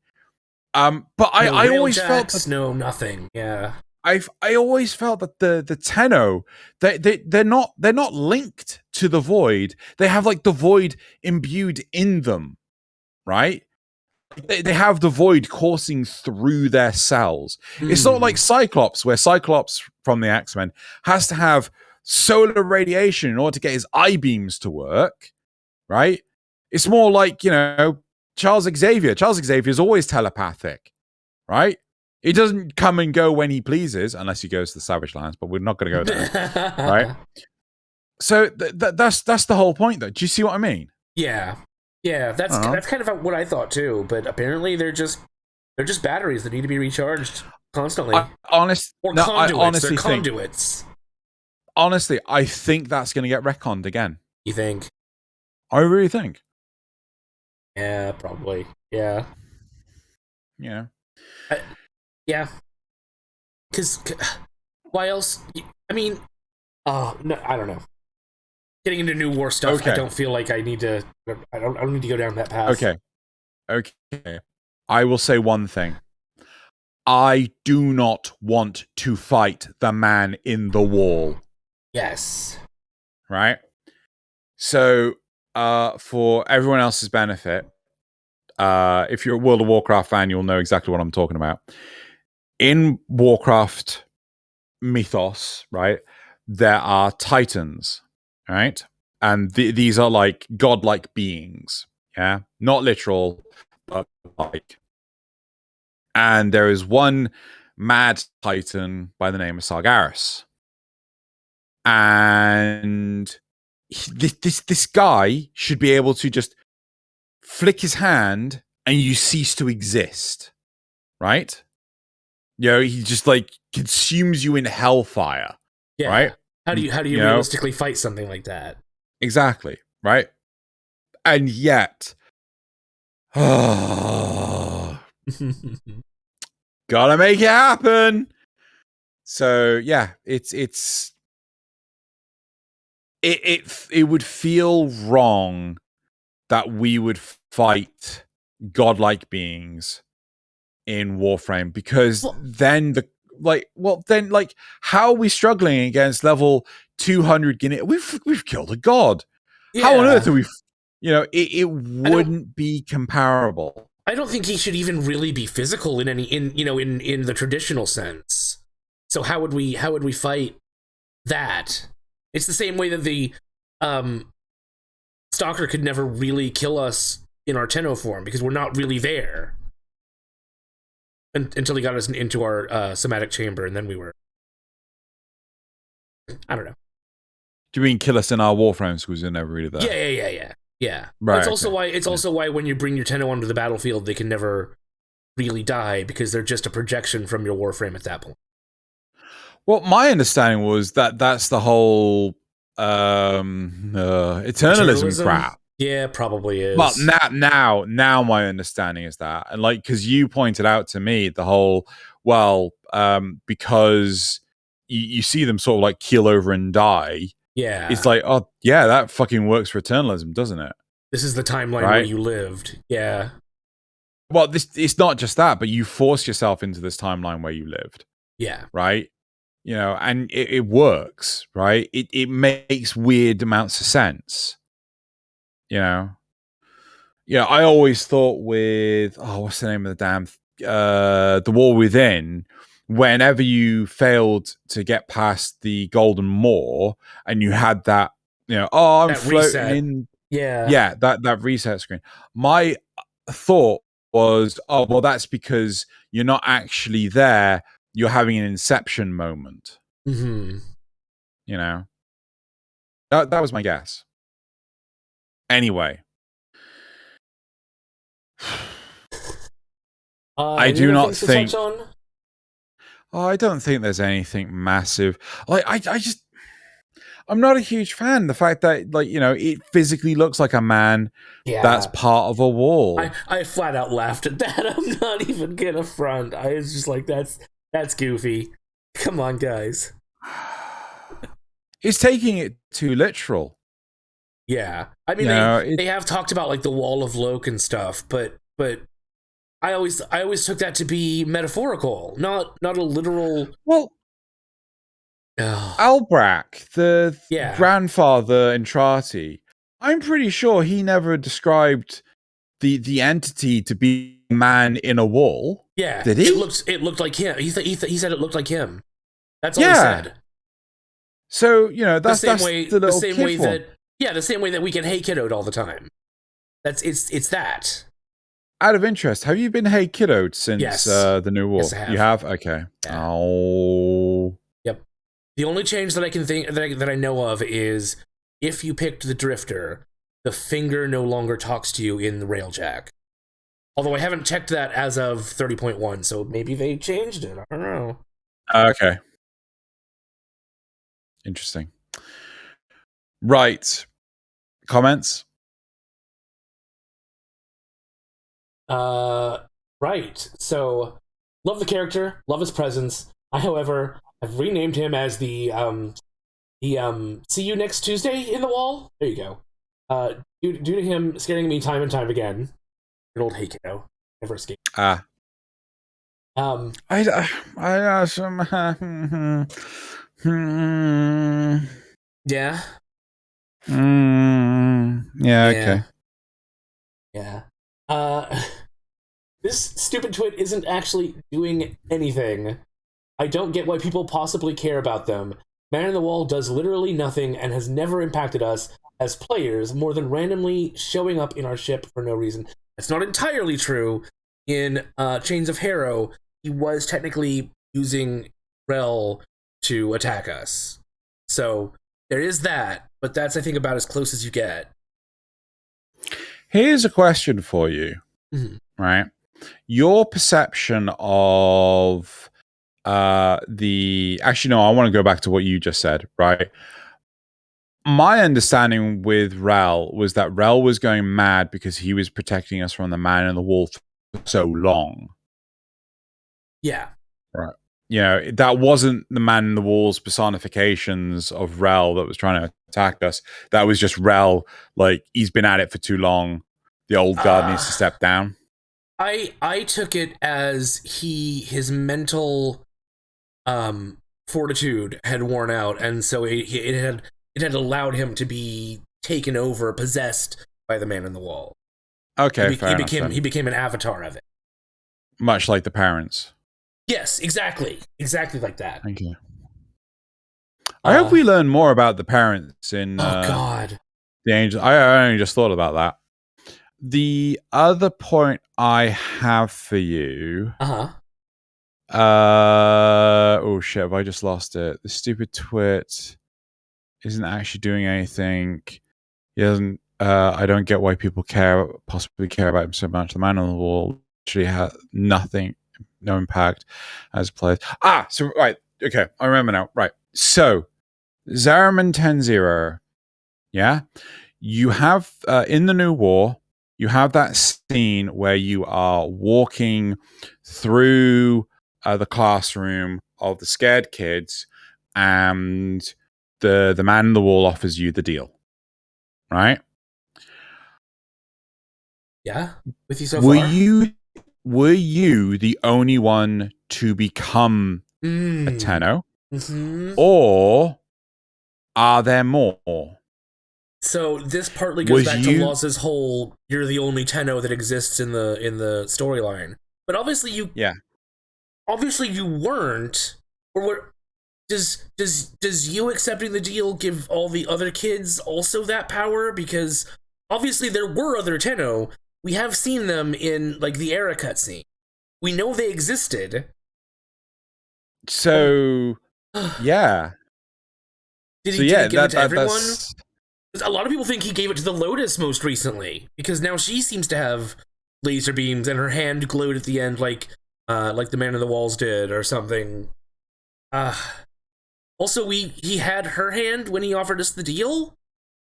But I always felt nothing. Yeah. I always felt that the Tenno they're not linked to the void. They have the void imbued in them, right? They have the void coursing through their cells. It's not like Cyclops, where Cyclops from the X-Men has to have solar radiation in order to get his eye beams to work, right? It's more like Charles Xavier. Charles Xavier is always telepathic, right? He doesn't come and go when he pleases, unless he goes to the Savage Lands, but we're not going to go there, right? So that's the whole point, though. Do you see what I mean? Yeah, that's kind of what I thought too. But apparently, they're just batteries that need to be recharged constantly. I honestly conduits. Honestly, I think that's going to get retconned again. You think? I really think. Yeah, probably. Yeah. Yeah. Yeah. Because why else? I mean, no, I don't know. getting into new war stuff, Okay. I don't feel like I need to. I don't need to go down that path. Okay. I will say one thing. I do not want to fight the man in the wall. Yes. Right? So, for everyone else's benefit, if you're a World of Warcraft fan, you'll know exactly what I'm talking about. In Warcraft mythos, right, there are titans, right? And these are like godlike beings, yeah? Not literal, but like. And there is one mad titan by the name of Sargeras. And this guy should be able to just flick his hand and you cease to exist, right? You know, he just like consumes you in hellfire, Yeah. right? How do you realistically fight something like that? Exactly, right? And yet, gotta make it happen. So yeah, it would feel wrong that we would fight godlike beings in Warframe, because then how are we struggling against level 200 Guinea? We've killed a god. Yeah. How on earth are we? It wouldn't be comparable. I don't think he should even really be physical in the traditional sense. So how would we fight that? It's the same way that the Stalker could never really kill us in our Tenno form, because we're not really there until he got us into our somatic chamber, and then we were. I don't know. Do you mean kill us in our Warframe schools? You're never really there. Yeah. Right. It's also why when you bring your Tenno onto the battlefield, they can never really die, because they're just a projection from your Warframe at that point. Well, my understanding was that that's the whole eternalism crap. Yeah, probably is. But now my understanding is that, and like, because you pointed out to me the whole, because you see them sort of like keel over and die. Yeah, it's like, oh yeah, that fucking works for eternalism, doesn't it? This is the timeline where you lived. Yeah. Well, it's not just that, but you forced yourself into this timeline where you lived. Yeah. Right. And it works, right? It makes weird amounts of sense. I always thought with what's the name of the damn The War Within, whenever you failed to get past the Golden Moor and you had that, I'm that floating reset. in, yeah, that reset screen. My thought was, that's because you're not actually there. You're having an inception moment. Mm-hmm. That was my guess. Anyway, I do not think. I don't think there's anything massive. I'm not a huge fan. The fact that it physically looks like a man that's part of a wall. I flat out laughed at that. I'm not even gonna front. I was just like, that's goofy. Come on, guys. It's taking it too literal. Yeah, I mean, they have talked about like the Wall of Loke and stuff, but I always took that to be metaphorical, not a literal. Well, Albrecht, the grandfather in Trati, I'm pretty sure he never described the entity to be a man in a wall. Yeah, did he? It looked like him. He said it looked like him. That's all he said. So that's the same way that we get hey kiddoed all the time. It's that. Out of interest, have you been hey kiddoed since the new war? Yes, I have. You have? Okay. Yeah. Oh. Yep. The only change that I can think that I know of is if you picked the Drifter, the finger no longer talks to you in the Railjack. Although I haven't checked that as of 30.1, so maybe they changed it. I don't know. Okay. Interesting. Right. Comments? Right. So, love the character, love his presence. I, however, have renamed him as the See you next Tuesday in the wall. There you go. Due to him scaring me time and time again, good old Heikino never escaped. I some. Yeah. Yeah. Okay. Yeah. This stupid twit isn't actually doing anything. I don't get why people possibly care about them. Man in the Wall does literally nothing and has never impacted us as players more than randomly showing up in our ship for no reason. That's not entirely true. In Chains of Harrow, he was technically using Rel to attack us. So there is that, but that's, I think, about as close as you get. Here's a question for you, right? Your perception of actually, no, I want to go back to what you just said, right? My understanding with Rel was that Rel was going mad because he was protecting us from the Man in the Wall for so long. Yeah. Right. You know, that wasn't the Man in the Wall's personifications of Rel that was trying to attack us. That was just Rel, like, he's been at it for too long. The old guard needs to step down. I took it as his mental fortitude had worn out, and so it had allowed him to be taken over, possessed by the Man in the Wall. Okay, he became an avatar of it, much like the parents. Yes, exactly like that. Thank you. I hope we learn more about the parents in. Oh God, the Angel. I only just thought about that. The other point I have for you. Oh shit! Have I just lost it? The stupid twit isn't actually doing anything. He doesn't. I don't get why people possibly care about him so much. The Man on the Wall actually had nothing, no impact as players. So right, okay, I remember now. Right, so Zariman 10-0. Yeah, you have in the New War. You have that scene where you are walking through the classroom of the scared kids, and the Man in the Wall offers you the deal, right? Yeah, with you so far. Were you the only one to become a Tenno, or are there more? So this partly goes back to Loz's whole "you're the only Tenno that exists in the storyline," but obviously you weren't. Or what? Does you accepting the deal give all the other kids also that power? Because obviously there were other Tenno. We have seen them in like the Era cutscene. We know they existed. So yeah. Did he give it to everyone? A lot of people think he gave it to the Lotus most recently, because now she seems to have laser beams and her hand glowed at the end like the Man in the Walls did or something. Also, he had her hand when he offered us the deal?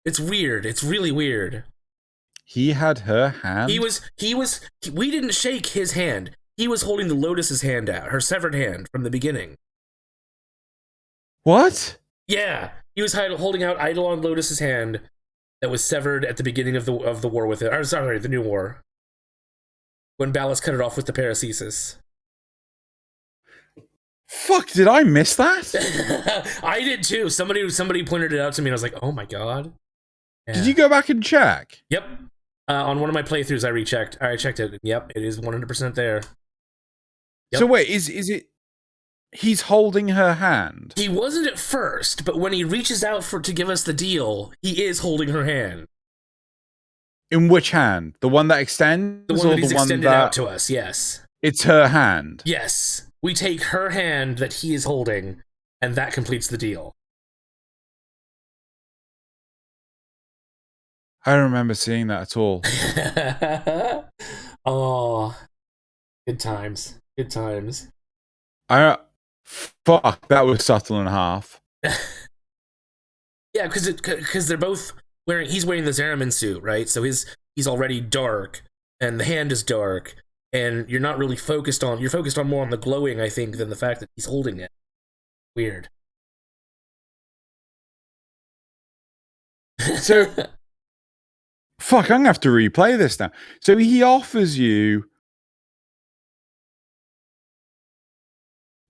It's weird. It's really weird. He had her hand? We didn't shake his hand. He was holding the Lotus's hand out, her severed hand from the beginning. What? Yeah. He was holding out Eidolon Lotus's hand that was severed at the beginning of the war with it. Or sorry, the new war. When Ballas cut it off with the paracesis. Fuck, did I miss that? I did too. Somebody pointed it out to me and I was like, oh my God. Yeah. Did you go back and check? Yep. On one of my playthroughs I checked it. Yep, it is 100% there. Yep. So wait, is it he's holding her hand? He wasn't at first, but when he reaches out to give us the deal, he is holding her hand. In which hand? The one that extends? The one that he's extended out to us, yes. It's her hand? Yes. We take her hand that he is holding, and that completes the deal. I don't remember seeing that at all. Oh, good times. Good times. Fuck, that was subtle and a half. Yeah, because they're both wearing. He's wearing the Zariman suit, right? So he's already dark, and the hand is dark, and you're not really focused on. You're focused on more on the glowing, I think, than the fact that he's holding it. Weird. So, fuck, I'm gonna have to replay this now. So he offers you.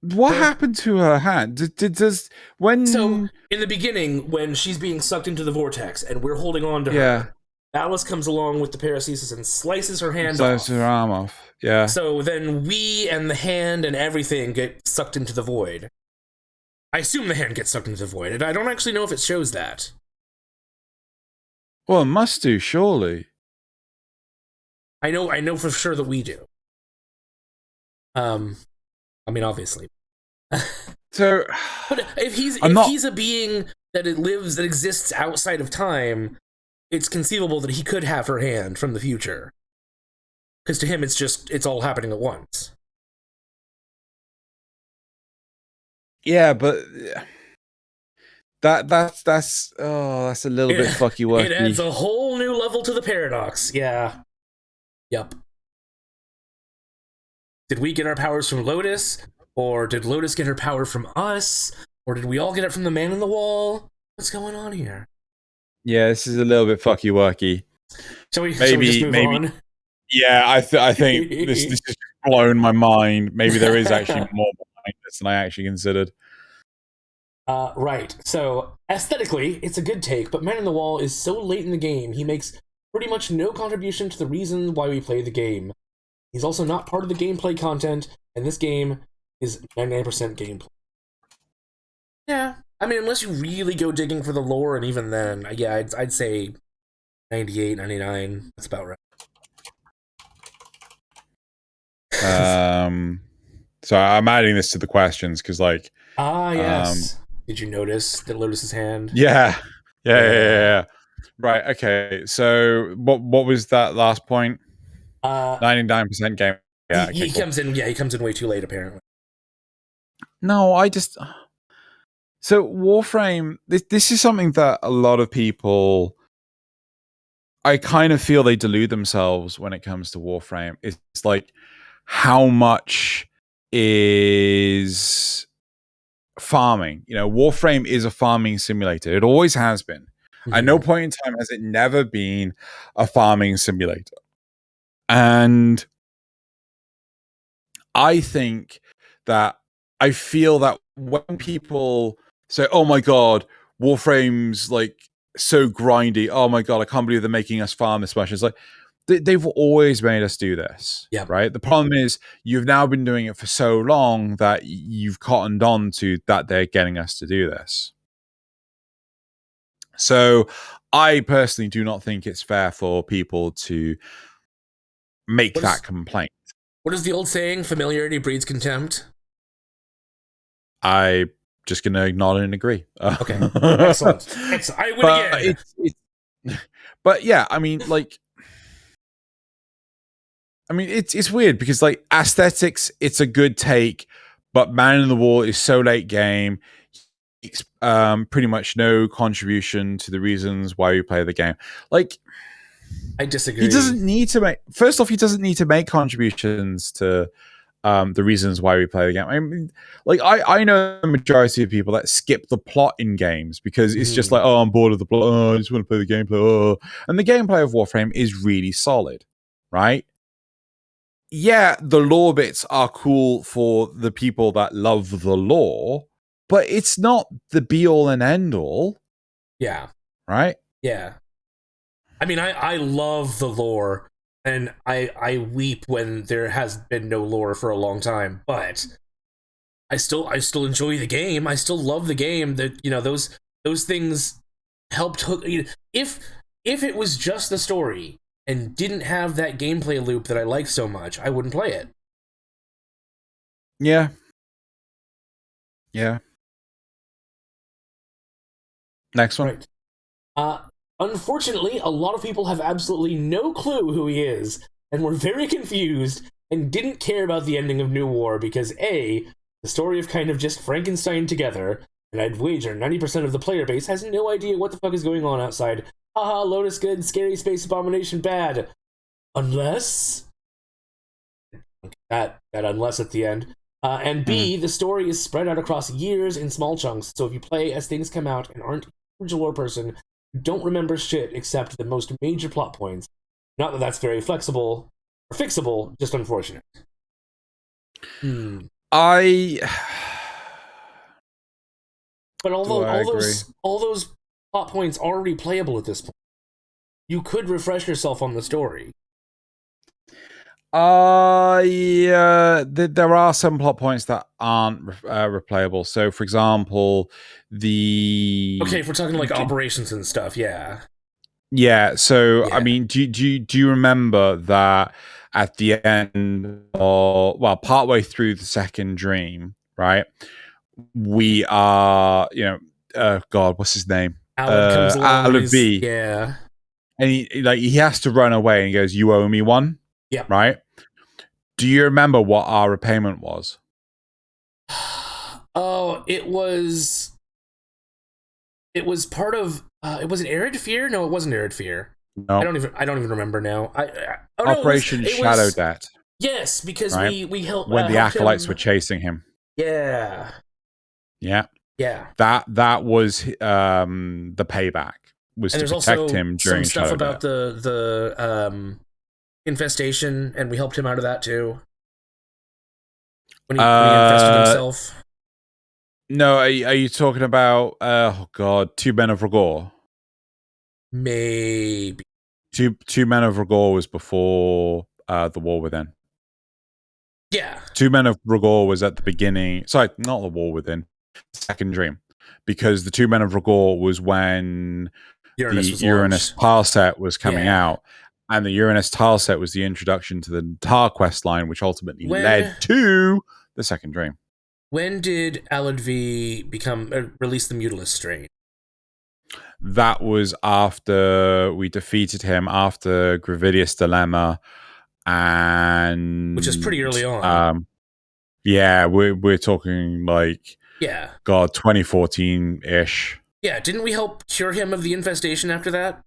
What happened to her hand? Does when? So in the beginning, when she's being sucked into the vortex and we're holding on to her, Alice comes along with the paracesis and slices her hand off. Her arm off. Yeah. So then we and the hand and everything get sucked into the void. I assume the hand gets sucked into the void, and I don't actually know if it shows that. Well, it must do, surely. I know for sure that we do. I mean, obviously. So, but if he's a being that exists outside of time, it's conceivable that he could have her hand from the future. Because to him, it's all happening at once. Yeah, but that's a little bit fucky worky. It adds a whole new level to the paradox. Yeah. Yep. Did we get our powers from Lotus? Or did Lotus get her power from us? Or did we all get it from the man in the wall? What's going on here? Yeah, this is a little bit fucky worky. Shall we just move on? Yeah, I think this has blown my mind. Maybe there is actually more behind this than I actually considered. Right. So, aesthetically, it's a good take, but Man in the Wall is so late in the game, he makes pretty much no contribution to the reason why we play the game. He's also not part of the gameplay content, and this game is 99% gameplay. Yeah. I mean, unless you really go digging for the lore, and even then, yeah, I'd say 98, 99. That's about right. So I'm adding this to the questions, because, like... yes. Did you notice that Lotus's hand? Yeah. Right, okay. So, what was that last point? 99% game. Yeah, he comes in way too late, apparently. No, so Warframe, this is something that a lot of people, I kind of feel they delude themselves when it comes to Warframe. It's like, how much is farming? You know, Warframe is a farming simulator. It always has been. Mm-hmm. At no point in time has it never been a farming simulator. And I think that I feel that when people say, oh my God, Warframe's like so grindy. Oh my God, I can't believe they're making us farm this much. It's like, they've always made us do this. Yeah. Right. The problem is you've now been doing it for so long that you've cottoned on to that they're getting us to do this. So I personally do not think it's fair for people to make that complaint. What is the old saying? Familiarity breeds contempt. I just gonna nod and agree. Okay, excellent. I win again. But yeah, I mean, like, it's weird because, like, aesthetics, it's a good take, but Man in the Wall is so late game. It's pretty much no contribution to the reasons why we play the game. Like, I disagree. He doesn't need to make. First off, he doesn't need to make contributions to the reasons why we play the game. I mean, like, I know the majority of people that skip the plot in games because it's just like, oh, I'm bored of the plot. Oh, I just want to play the gameplay. Oh. And the gameplay of Warframe is really solid, right? Yeah, the lore bits are cool for the people that love the lore, but it's not the be-all and end-all. Yeah. Right? Yeah. I mean, I love the lore, and I weep when there has been no lore for a long time, but I still enjoy the game. I still love the game. That, you know, those things helped hook. If it was just the story and didn't have that gameplay loop that I like so much, I wouldn't play it. Yeah. Yeah. Next one. Right. Unfortunately, a lot of people have absolutely no clue who he is, and were very confused, and didn't care about the ending of New War because A, the story of kind of just Frankenstein together, and I'd wager 90% of the player base has no idea what the fuck is going on outside. Haha, Lotus good, scary space abomination bad. Unless... That unless at the end. And B, the story is spread out across years in small chunks, so if you play as things come out and aren't a huge lore person, don't remember shit except the most major plot points. Not that that's very flexible or fixable, just unfortunate. I. But although all those plot points are replayable at this point, you could refresh yourself on the story. Yeah, there are some plot points that aren't replayable. So, for example, okay, if we're talking like operations and stuff, yeah. So, I mean, do you remember that at the end, or partway through the second dream, right? We are, God, what's his name? Alad comes along. Yeah, and he has to run away, and he goes, "You owe me one." Yeah. Right. Do you remember what our repayment was? Oh, it was part of. It was an Arid Fear. No, it wasn't Arid Fear. No, I don't even remember now. Operation Shoutout. Yes, because we helped when the acolytes were chasing him. Yeah. Yeah. Yeah. That was the payback, was to protect him during some stuff Shoutout. About the infestation, and we helped him out of that too. When he infested himself. No, are you talking about Two Men of Rigor? Maybe. Two Men of Rigor was before the War Within. Yeah. Two Men of Rigor was at the beginning. Sorry, not the War Within. Second Dream. Because the Two Men of Rigor was when the Uranus tile set was coming out. And the Uranus tile set was the introduction to the Tar quest line, which ultimately led to the Second Dream. When did Alad V release the Mutilus strain? That was after we defeated him, after Gravidius Dilemma, and which is pretty early on. Yeah, we're talking like God, 2014-ish. Yeah, didn't we help cure him of the infestation after that?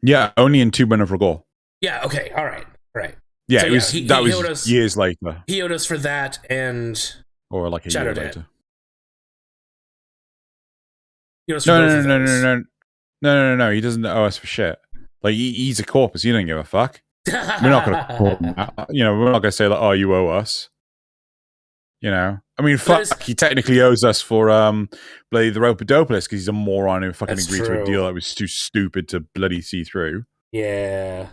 Yeah, only in Two Men of Rigor. Yeah. Okay. All right. Yeah, so that was years later. He owed us for that, or like a year later. No. He doesn't owe us for shit. Like he's a corpus. He doesn't give a fuck. We're not going to call him out. We're not going to say like, "Oh, you owe us." I mean, fuck. He technically owes us for bloody the Ropodopolis because he's a moron who fucking agreed to a deal that was too stupid to bloody see through. Yeah.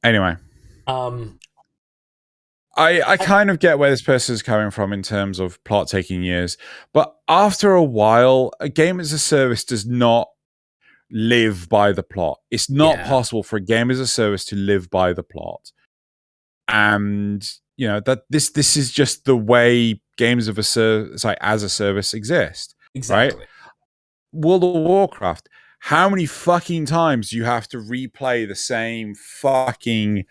Anyway, I kind of get where this person is coming from in terms of plot taking years, but after a while, a game as a service does not live by the plot. It's not possible for a game as a service to live by the plot, and that this is just the way games of as a service exist. Exactly. Right? World of Warcraft. How many fucking times do you have to replay the same fucking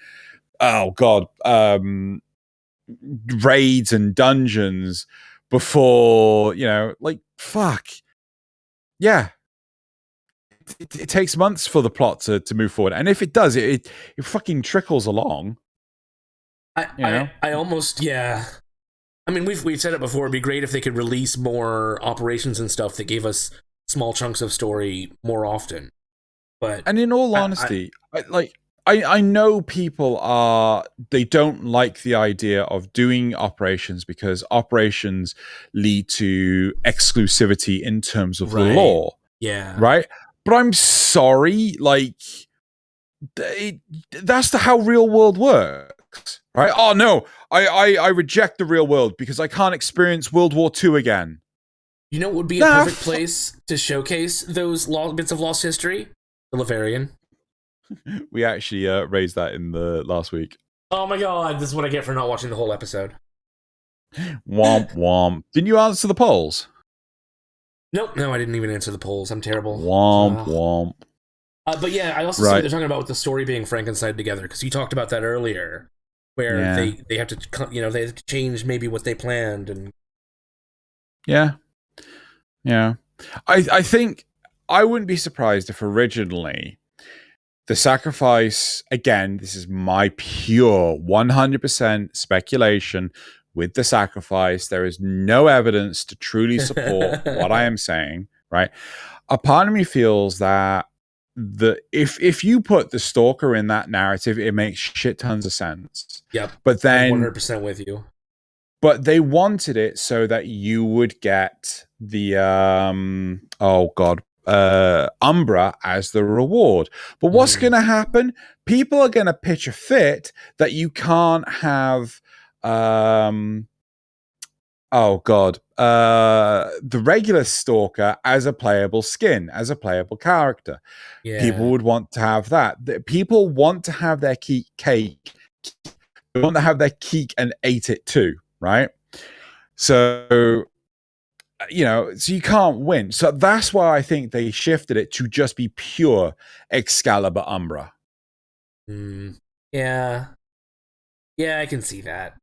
raids and dungeons before fuck? Yeah. It takes months for the plot to move forward, and if it does, it fucking trickles along. I almost I mean, we've said it before. It'd be great if they could release more operations and stuff that gave us small chunks of story more often. And in all honesty, I know people they don't like the idea of doing operations because operations lead to exclusivity in terms of the lore. Yeah. Right? But I'm sorry, that's how real world works. Right? Oh no, I reject the real world because I can't experience World War II again. You know what would be a perfect place to showcase those bits of lost history? The Laverian. We actually raised that in the last week. Oh my god, this is what I get for not watching the whole episode. Womp womp. Didn't you answer the polls? Nope, no, I didn't even answer the polls. I'm terrible. Womp womp. But yeah, I also see what they're talking about with the story being Frankenstein together, because you talked about that earlier, where they have to, they have to change maybe what they planned and. Yeah. I think I wouldn't be surprised if originally the sacrifice, again, this is my pure 100% speculation with the sacrifice. There is no evidence to truly support what I am saying, right? a part of me feels that if you put the stalker in that narrative, it makes shit tons of sense. Yep. But then I'm 100% with you. But they wanted it so that you would get the Umbra as the reward. But what's going to happen? People are going to pitch a fit that you can't have the regular stalker as a playable skin, as a playable character. Yeah. People would want to have that. People want to have their cake. They want to have their cake and ate it too, right? So, so you can't win. So that's why I think they shifted it to just be pure Excalibur Umbra. Yeah. Yeah, I can see that.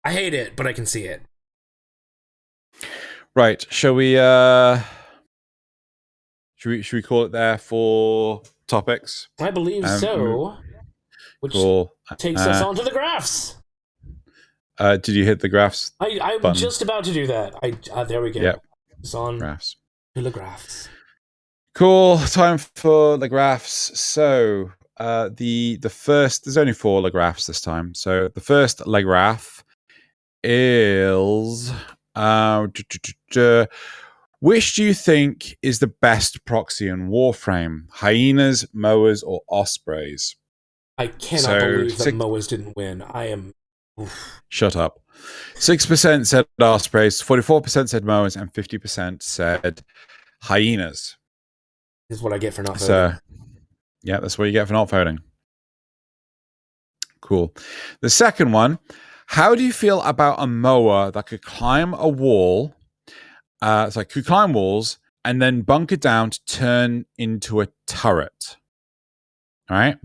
I hate it, but I can see it. Right. Should we call it there for topics? I believe so. Which takes us on to the graphs. Did you hit the graphs? I'm button? just about to do that. There we go. Yep. It's on graphs. To the graphs. Cool. Time for the graphs. So the first, there's only 4 Legraphs this time. So the first Legraph is which do you think is the best proxy in Warframe? Hyenas, Moas, or Ospreys? I cannot believe that Moas didn't win. I am... Oof. Shut up. 6% said Ospreys, 44% said Moas, and 50% said Hyenas. This is what I get for not voting. So, yeah, that's what you get for not voting. Cool. The second one, how do you feel about a Moa that could climb a wall, could climb walls, and then bunker down to turn into a turret? All right?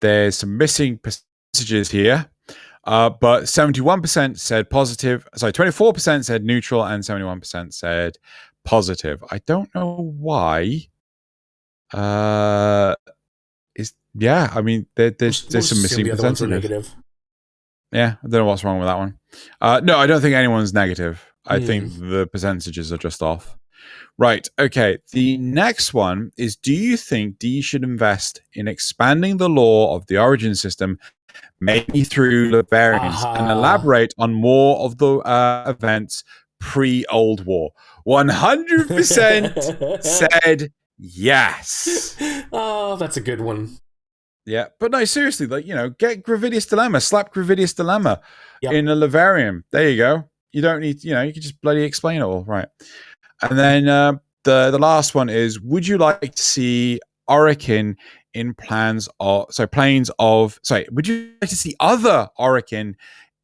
There's some missing percentages here. But 71% said positive. Sorry, 24% said neutral, and 71% said positive. I don't know why. I mean, there's some missing percentages. Negative. Yeah, I don't know what's wrong with that one. No, I don't think anyone's negative. I think the percentages are just off. Right. Okay. The next one is: do you think D should invest in expanding the lore of the Origin system? Maybe through the variants and elaborate on more of the events pre-Old War. 100% said yes. Oh, that's a good one. Yeah, but no, seriously, get Gravidius Dilemma, slap Gravidius Dilemma in a Levarium. There you go. You don't need, you can just bloody explain it all, right? And then the last one is: would you like to see Orokin in would you like to see other Orokin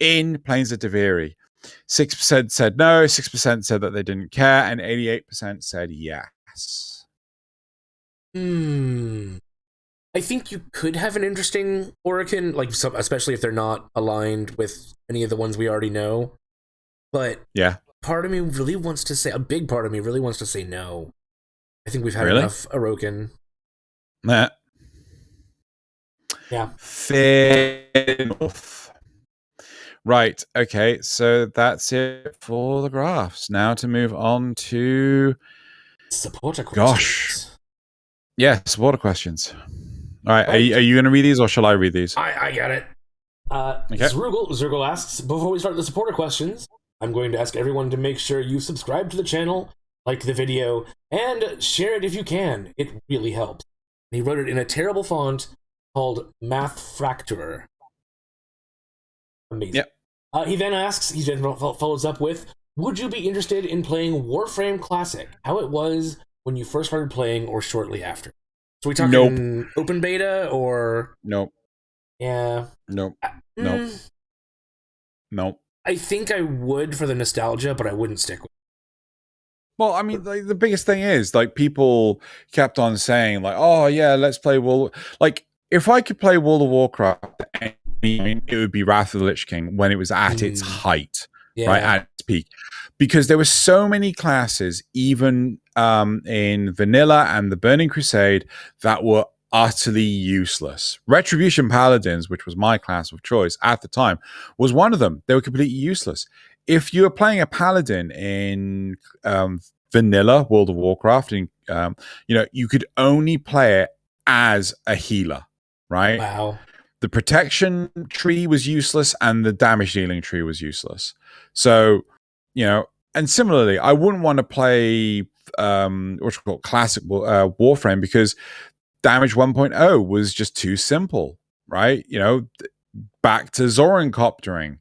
in Plains of Deviri? 6% said no, 6% said that they didn't care, and 88% said yes. I think you could have an interesting Orokin, especially if they're not aligned with any of the ones we already know. But a big part of me really wants to say no. I think we've had enough Orokin. Nah. Yeah. Fair enough. Right. Okay. So that's it for the graphs. Now to move on to supporter questions. Gosh. Yeah, supporter questions. All right. Are you going to read these, or shall I read these? I got it. Okay. Zergal asks, before we start the supporter questions, I'm going to ask everyone to make sure you subscribe to the channel, like the video, and share it if you can. It really helps. He wrote it in a terrible font called Math Fracturer. Amazing. Yep. He then asks, he then follows up with, would you be interested in playing Warframe Classic? How it was when you first started playing or shortly after? So we talking open beta or... Nope. Yeah. Nope. Nope. I think I would for the nostalgia, but I wouldn't stick with it. Well, I mean, the biggest thing is, people kept on saying, oh, yeah, let's play if I could play World of Warcraft, it would be Wrath of the Lich King when it was at its height, right, at its peak. Because there were so many classes, even in Vanilla and the Burning Crusade, that were utterly useless. Retribution Paladins, which was my class of choice at the time, was one of them. They were completely useless. If you were playing a Paladin in vanilla World of Warcraft, and you could only play it as a healer, right? Wow. The protection tree was useless and the damage dealing tree was useless. So, and similarly, I wouldn't want to play what's called classic Warframe, because damage 1.0 was just too simple, right? Back to Zoran coptering,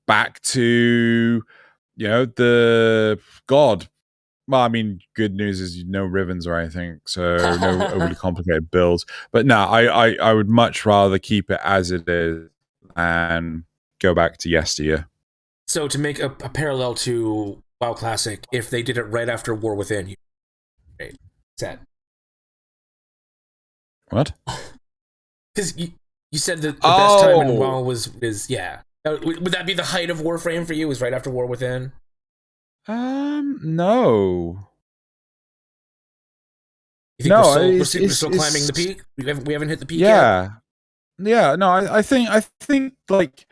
back to the god. Well, I mean, good news is no Rivens or anything, so no overly complicated builds. But no, I would much rather keep it as it is and go back to yesteryear. So to make a parallel to WoW Classic, if they did it right after War Within, right, set. What? Because you said that the best time in WoW is yeah. Would that be the height of Warframe for you? Was right after War Within? No. You think we're still climbing the peak? We haven't hit the peak yet? Yeah. No, I think like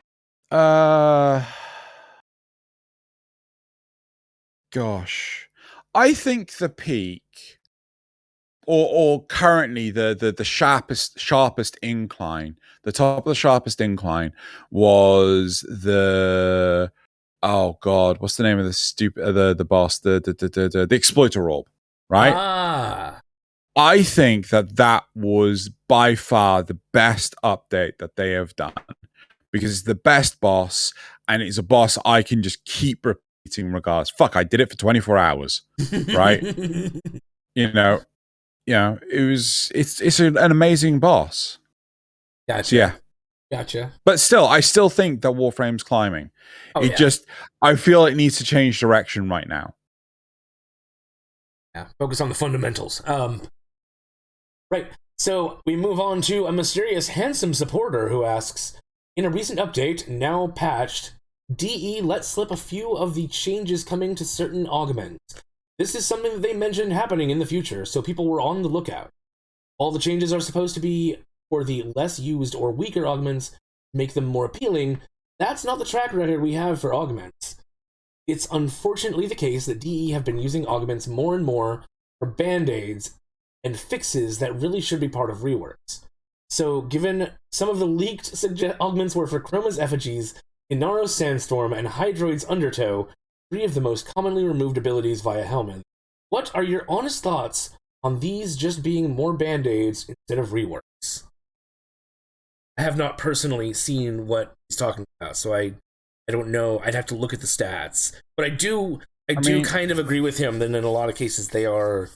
gosh. I think the peak or currently the sharpest incline, the top of the sharpest incline was the what's the name of the stupid the boss, the exploiter orb, right? I think that was by far the best update that they have done, because it's the best boss and it's a boss I can just keep repeating regardless. Fuck, I did it for 24 hours, right? It's an amazing boss. Gotcha. So, yeah. Gotcha. But still, I still think that Warframe's climbing. I feel it needs to change direction right now. Yeah, focus on the fundamentals. Right. So we move on to a mysterious handsome supporter who asks, in a recent update, now patched, DE let slip a few of the changes coming to certain augments. This is something that they mentioned happening in the future, so people were on the lookout. All the changes are supposed to be for the less used or weaker augments, make them more appealing. That's not the track record we have for augments. It's unfortunately the case that DE have been using augments more and more for band-aids and fixes that really should be part of reworks. So, given some of the leaked augments were for Chroma's Effigies, Inaro's Sandstorm, and Hydroid's Undertow, 3 of the most commonly removed abilities via Helmet, what are your honest thoughts on these just being more band-aids instead of reworks? I have not personally seen what he's talking about, so I don't know. I'd have to look at the stats. But I do kind of agree with him that in a lot of cases they are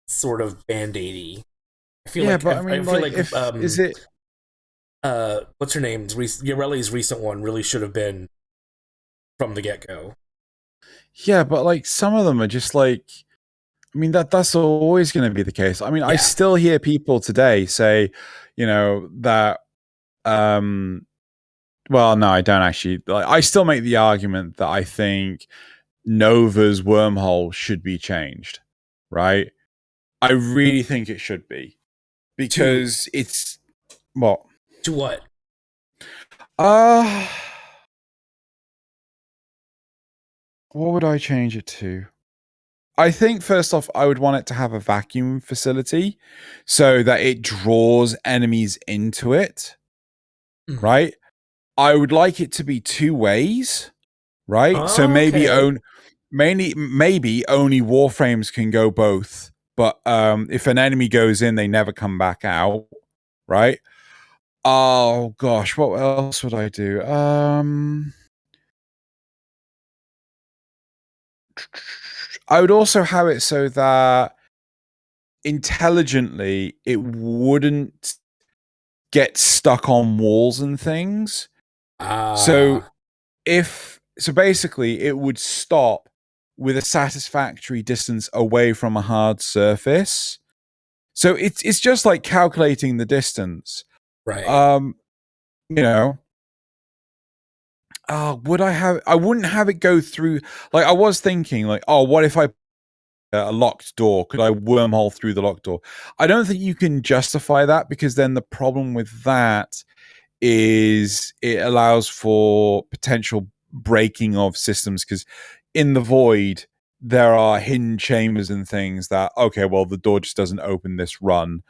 sort of band-aidy. I feel is it what's her name? Yareli's recent one really should have been from the get-go. Yeah, but like some of them are just like, I mean, that's always going to be the case. I mean, I still hear people today say, that well, no, I don't actually. Like, I still make the argument that I think Nova's wormhole should be changed, right? I really think it should be, because it's what? To what? What would I change it to? I think first off, I would want it to have a vacuum facility so that it draws enemies into it, right? I would like it to be 2 ways, right? So maybe maybe only Warframes can go both, but if an enemy goes in, they never come back out, right? Oh gosh, what else would I do? I would also have it so that intelligently it wouldn't get stuck on walls and things. So basically it would stop with a satisfactory distance away from a hard surface. So it's just like calculating the distance. Right. Would I wouldn't have it go through, like I was thinking like, what if I a locked door? Could I wormhole through the locked door? I don't think you can justify that, because then the problem with that is it allows for potential breaking of systems, because in the void there are hidden chambers and things that, okay, well, the door just doesn't open this run.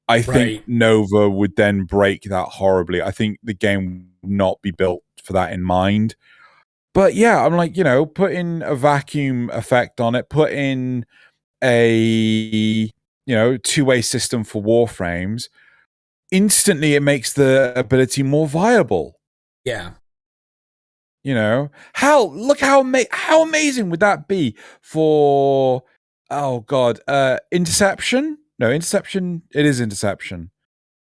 I think Right. Nova would then break that horribly. I think the game would not be built for that in mind. But yeah, I'm like, put in a vacuum effect on it, put in a, two-way system for warframes. Instantly, it makes the ability more viable. Yeah. Look how amazing would that be for, oh god, interception? No, interception. It is interception.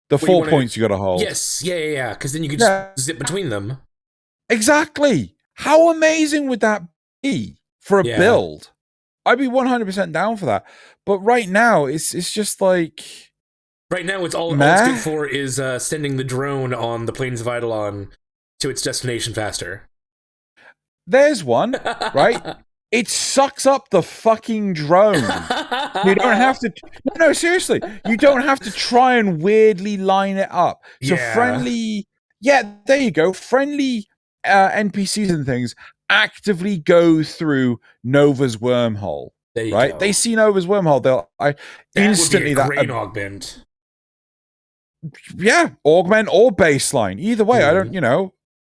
The Well, you 4 wanna, points you got to hold. yes, yeah. Because then you could just Yeah, zip between them. exactly. How amazing would that be for a Yeah. build? I'd be 100% down for that. But right now, it's just like, Right now, all it's good meh. for is sending the drone on the plains of Eidolon to its destination faster. There's one, right? It sucks up the fucking drone. You don't have to. No, seriously. You don't have to try and weirdly line it up. So Yeah. friendly. Yeah, there you go. Friendly NPCs and things actively go through Nova's wormhole. There you Right? go. They see Nova's wormhole. Instantly would be a great augment. Yeah, augment or baseline. Either way, I don't.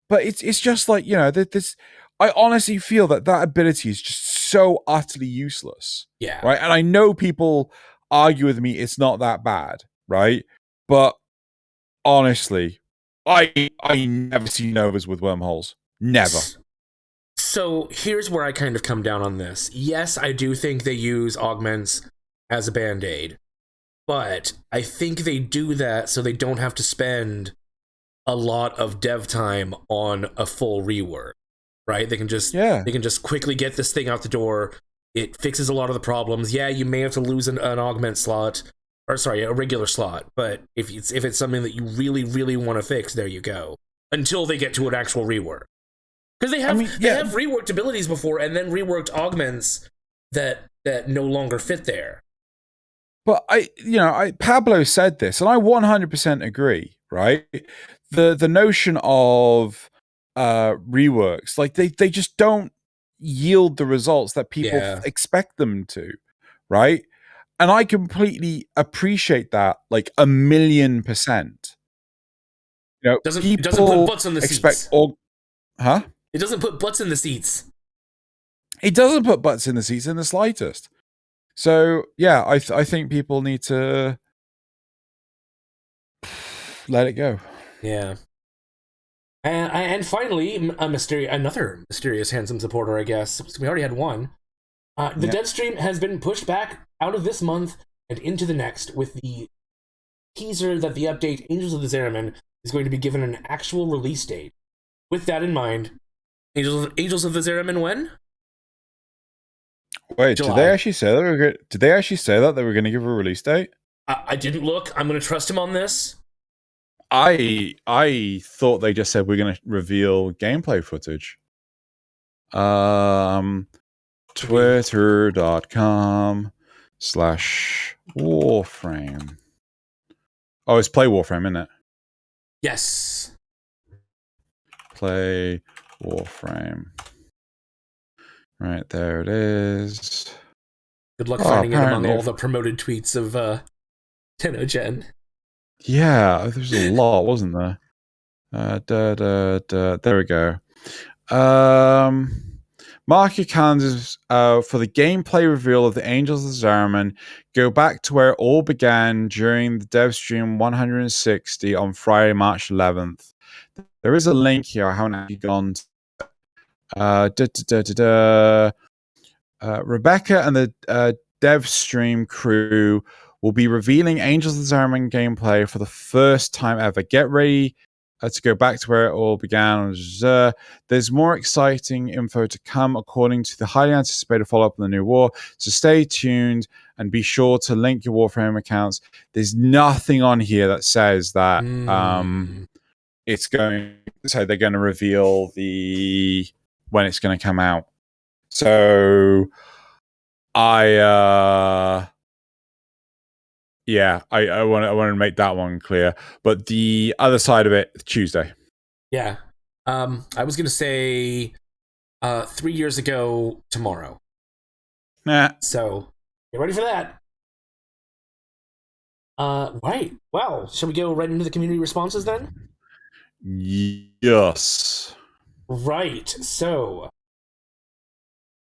But it's just like this. I honestly feel that ability is just so utterly useless. Yeah. Right. And I know people argue with me it's not that bad. Right. But honestly, I never see Novas with wormholes. Never. So here's where I kind of come down on this. Yes, I do think they use augments as a band-aid. But I think they do that so they don't have to spend a lot of dev time on a full rework. Right? They can just quickly get this thing out the door. It fixes a lot of the problems. Yeah, you may have to lose an augment slot, or sorry, a regular slot. But if it's something that you really, really want to fix, there you go. Until they get to an actual rework, because they have reworked abilities before and then reworked augments that no longer fit there. But Pablo said this, and I 100% agree. Right? The notion of reworks, like they just don't yield the results that people expect them to, right? And I completely appreciate that, like 1,000,000%. It doesn't put butts in the seats. Huh? It doesn't put butts in the seats. It doesn't put butts in the seats in the slightest. So yeah, I think people need to let it go. Yeah. And finally, another mysterious handsome supporter, I guess. We already had one. The dev stream has been pushed back out of this month and into the next, with the teaser that the update Angels of the Zeraman is going to be given an actual release date. With that in mind, Angels of the Zeraman when? Wait, July. Did they actually say that? Did they actually say that they were going to give a release date? I didn't look. I'm going to trust him on this. I thought they just said we're going to reveal gameplay footage. Twitter.com/Warframe. Oh, it's Play Warframe, isn't it? Yes. Play Warframe. Right, there it is. Good luck finding it among all the promoted tweets of Tenno Gen. Yeah, there's a lot, wasn't there? There we go. Mark your calendars for the gameplay reveal of the Angels of Zeraman. Go back to where it all began during the dev stream 160 on Friday, March 11th. There is a link here. I haven't actually gone to. Rebecca and the dev stream crew will be revealing Angels of the Zeraman gameplay for the first time ever. Get ready to go back to where it all began. There's more exciting info to come according to the highly anticipated follow-up on the new war. So stay tuned and be sure to link your Warframe accounts. There's nothing on here that says that it's going. So they're going to reveal when it's going to come out. So I want to make that one clear. But the other side of it, Tuesday. Yeah. I was going to say 3 years ago tomorrow. Nah. So get ready for that. Right. Well, shall we go right into the community responses then? Yes. Right. So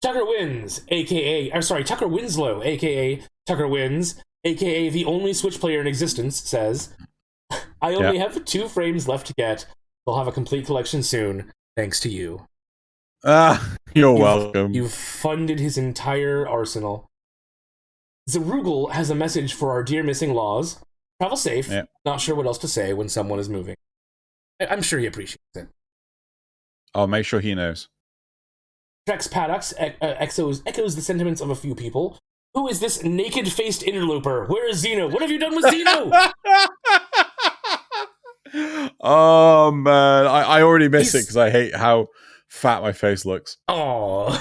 Tucker Wins, Tucker Winslow, aka Tucker Wins, aka the only Switch player in existence, says, I only have 2 frames left to get. They'll have a complete collection soon, thanks to you. You're welcome. You've funded his entire arsenal. Zerugal has a message for our dear missing Laws. Travel safe. Yeah. Not sure what else to say when someone is moving. I'm sure he appreciates it. I'll make sure he knows. Trex Paddocks echoes the sentiments of a few people. Who is this naked-faced interloper? Where is Xeno? What have you done with Xeno? Oh, man. I already missed it because I hate how fat my face looks. Aww.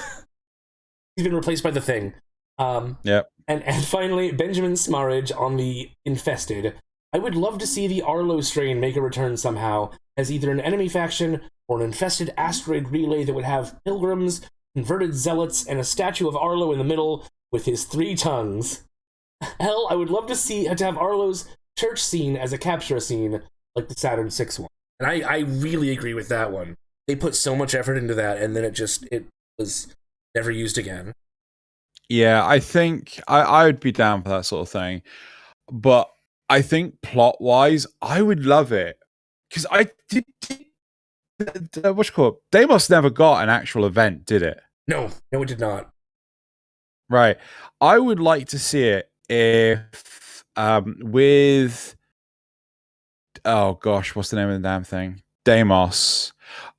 He's been replaced by the Thing. Yep. And finally, Benjamin Smarridge on the Infested. I would love to see the Arlo strain make a return somehow, as either an enemy faction or an infested asteroid relay that would have pilgrims, converted zealots, and a statue of Arlo in the middle with his 3 tongues. Hell, I would love to have Arlo's church scene as a capture scene, like the Saturn 6 one. And I really agree with that one. They put so much effort into that, and then it was never used again. Yeah, I think I would be down for that sort of thing. But I think plot-wise, I would love it. Because I did what's it called? Deimos never got an actual event, did it? No, it did not. Right. I would like to see it if with oh gosh, what's the name of the damn thing? Deimos.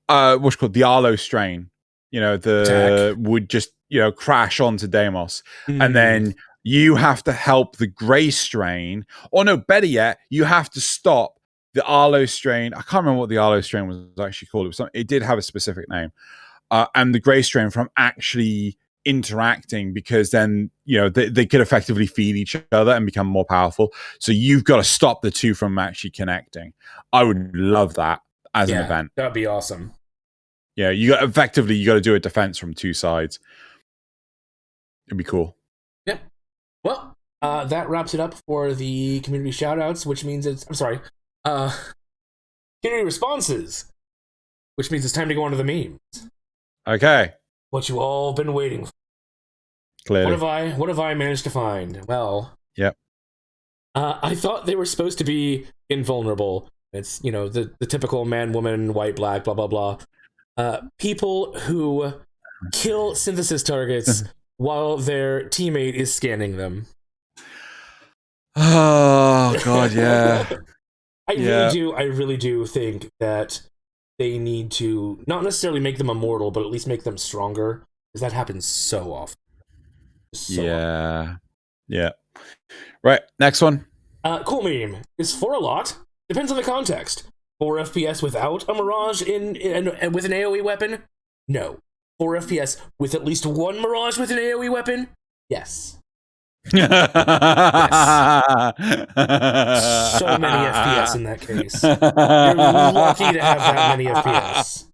What's it called? The Arlo strain. You know, would just, crash onto Deimos. And then you have to help the Grey strain. Or no, better yet, you have to stop the Arlo strain. I can't remember what the Arlo strain was actually called. It did have a specific name. And the Grey strain from actually interacting, because then, they could effectively feed each other and become more powerful. So you've got to stop the 2 from actually connecting. I would love that as an event. That'd be awesome. Yeah, you got to do a defense from 2 sides. It'd be cool. Yep. Well, that wraps it up for the community shoutouts, which means community responses, which means it's time to go on to the memes. Okay. What you all been waiting for. Clearly. What have I managed to find? Well, yep. I thought they were supposed to be invulnerable. It's, the typical man, woman, white, black, blah, blah, blah. People who kill synthesis targets while their teammate is scanning them. Oh, God, yeah. I really do think that they need to not necessarily make them immortal, but at least make them stronger, because that happens so often. Often. Yeah. Right, next one. Cool meme. Is 4 a lot? Depends on the context. 4 FPS without a Mirage and with an AoE weapon? No. 4 FPS with at least 1 Mirage with an AoE weapon? Yes. Yes. So many FPS in that case. You're lucky to have that many FPS.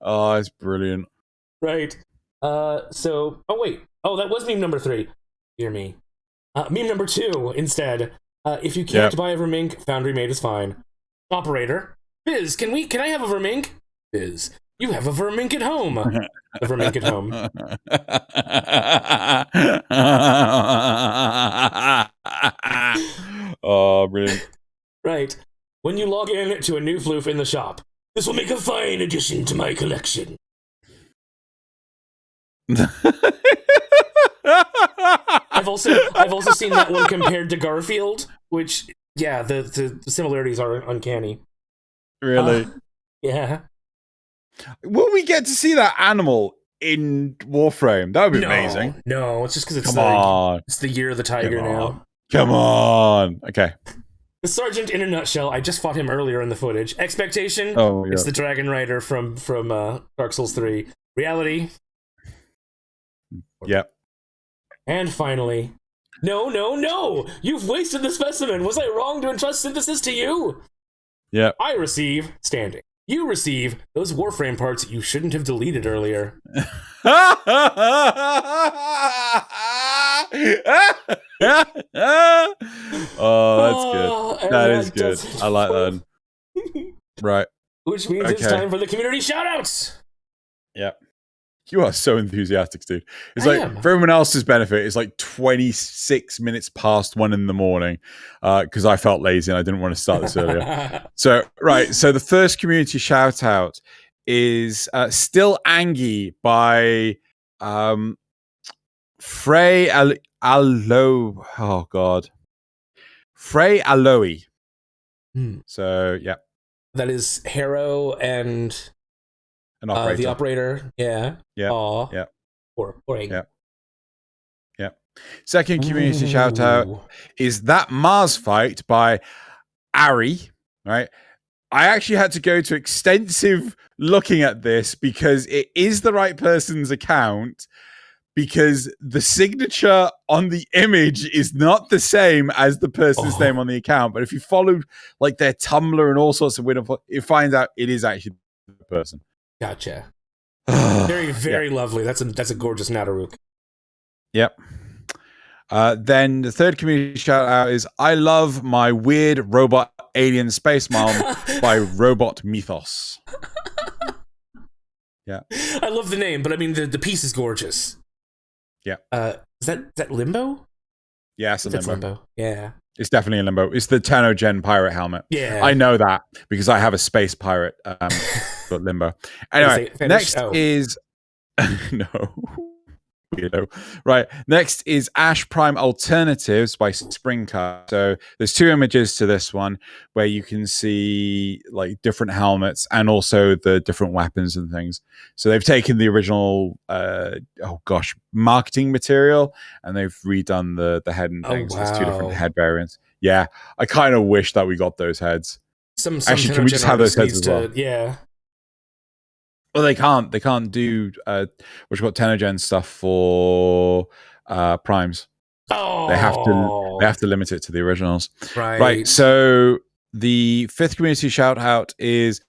Oh, it's brilliant. Right. That was meme number 3. Dear me. Meme number 2, instead. If you can't buy a Vermink, Foundry Made is fine. Operator. Biz, can I have a Vermink? Biz, you have a Vermink at home. The Vermink at home. Oh, brilliant. Right. When you log in to a new floof in the shop, this will make a fine addition to my collection. I've also seen that one compared to Garfield, which, yeah, the similarities are uncanny. Really? Yeah. Will we get to see that animal in Warframe? That would be amazing. No, it's just because it's the year of the tiger now. Come on. Okay. The Sergeant in a nutshell. I just fought him earlier in the footage. Expectation. Oh, yeah. It's the Dragon Rider from Dark Souls 3. Reality. Yep. And finally, no! You've wasted the specimen. Was I wrong to entrust synthesis to you? Yep. I receive standing. You receive those Warframe parts you shouldn't have deleted earlier. Oh, that's good. That is good. I like that. Right. Which means it's time for the community shoutouts. Yep. You are so enthusiastic, dude. It's for everyone else's benefit, it's like 26 minutes past 1 in the morning because I felt lazy and I didn't want to start this earlier. So the first community shout out is Still Angie by Frey Aloe. Oh, God. Frey Aloe. So, yeah. That is Harrow and an operator. The operator. Yeah. Yeah. Aw. Yeah. Or yeah. Yeah. Second community shout out is That Mars Fight by Ari. Right. I actually had to go to extensive looking at this because it is the right person's account, because the signature on the image is not the same as the person's name on the account. But if you follow like their Tumblr and all sorts of weird, you find out it is actually the person. Gotcha. Very, very lovely. That's a gorgeous Nadaruk. Yep. Then the third community shout out is I Love My Weird Robot Alien Space Mom by Robot Mythos. Yeah. I love the name, but I mean the piece is gorgeous. Yeah. Is that Limbo? Yeah, it's a Limbo. Yeah. It's definitely a Limbo. It's the Tenno Gen pirate helmet. Yeah. I know that because I have a space pirate but Limbo. Anyway, next is no. Weirdo. Right. Next is Ash Prime Alternatives by Springcast. So there's 2 images to this one where you can see like different helmets and also the different weapons and things. So they've taken the original marketing material and they've redone the head and things. Wow. There's 2 different head variants. Yeah. I kind of wish that we got those heads. Actually, can we just have those heads as well? Yeah. Well, they can't do what's called Tenno Gen stuff for primes. Oh, they have to limit it to the originals. Right. So the 5th community shout out is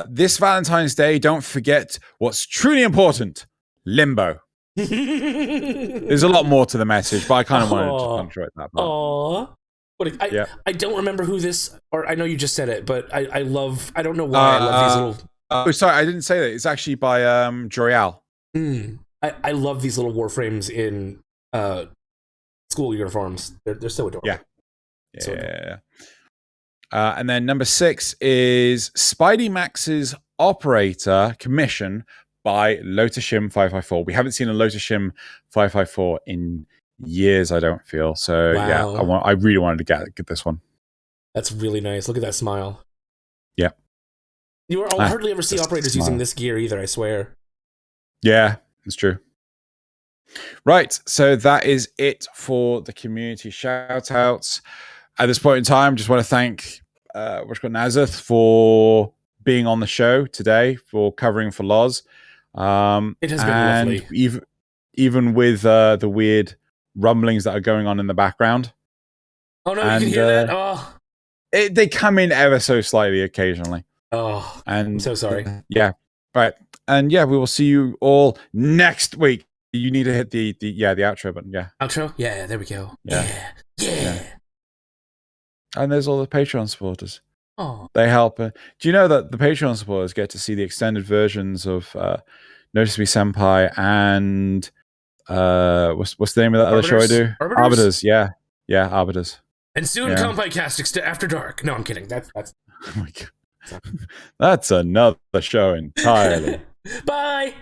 this Valentine's Day. Don't forget what's truly important: Limbo. There's a lot more to the message, but I kind of wanted to punctuate that part. I don't remember who this, or I know you just said it, but I don't know why I love these little. Sorry, I didn't say that. It's actually by Jorial. I love these little warframes in school uniforms. They're so adorable. Yeah. So adorable. And then number 6 is Spidey Max's Operator Commission by Lotus Shim 554. We haven't seen a Lotus Shim 554 in years, I don't feel. So yeah, I really wanted to get this one. That's really nice. Look at that smile. Yeah. I'll hardly ever see operators using this gear either, I swear. Yeah, it's true. Right, so that is it for the community shout-outs. At this point in time, just want to thank Nazeth for being on the show today, for covering for Loz. It has been lovely. Even with the weird rumblings that are going on in the background. Oh no, you can hear that? Oh. They come in ever so slightly occasionally. Oh, and I'm so sorry. Yeah, right. And yeah, we will see you all next week. You need to hit the outro button. Yeah. Outro? Yeah, there we go. Yeah. And there's all the Patreon supporters. Oh. They help. Do you know that the Patreon supporters get to see the extended versions of Notice Me Senpai and what's the name of that other show I do? Arbiters. Yeah, Arbiters. And soon Senpai Cast After Dark. No, I'm kidding. That's oh my God. That's another show entirely. Bye.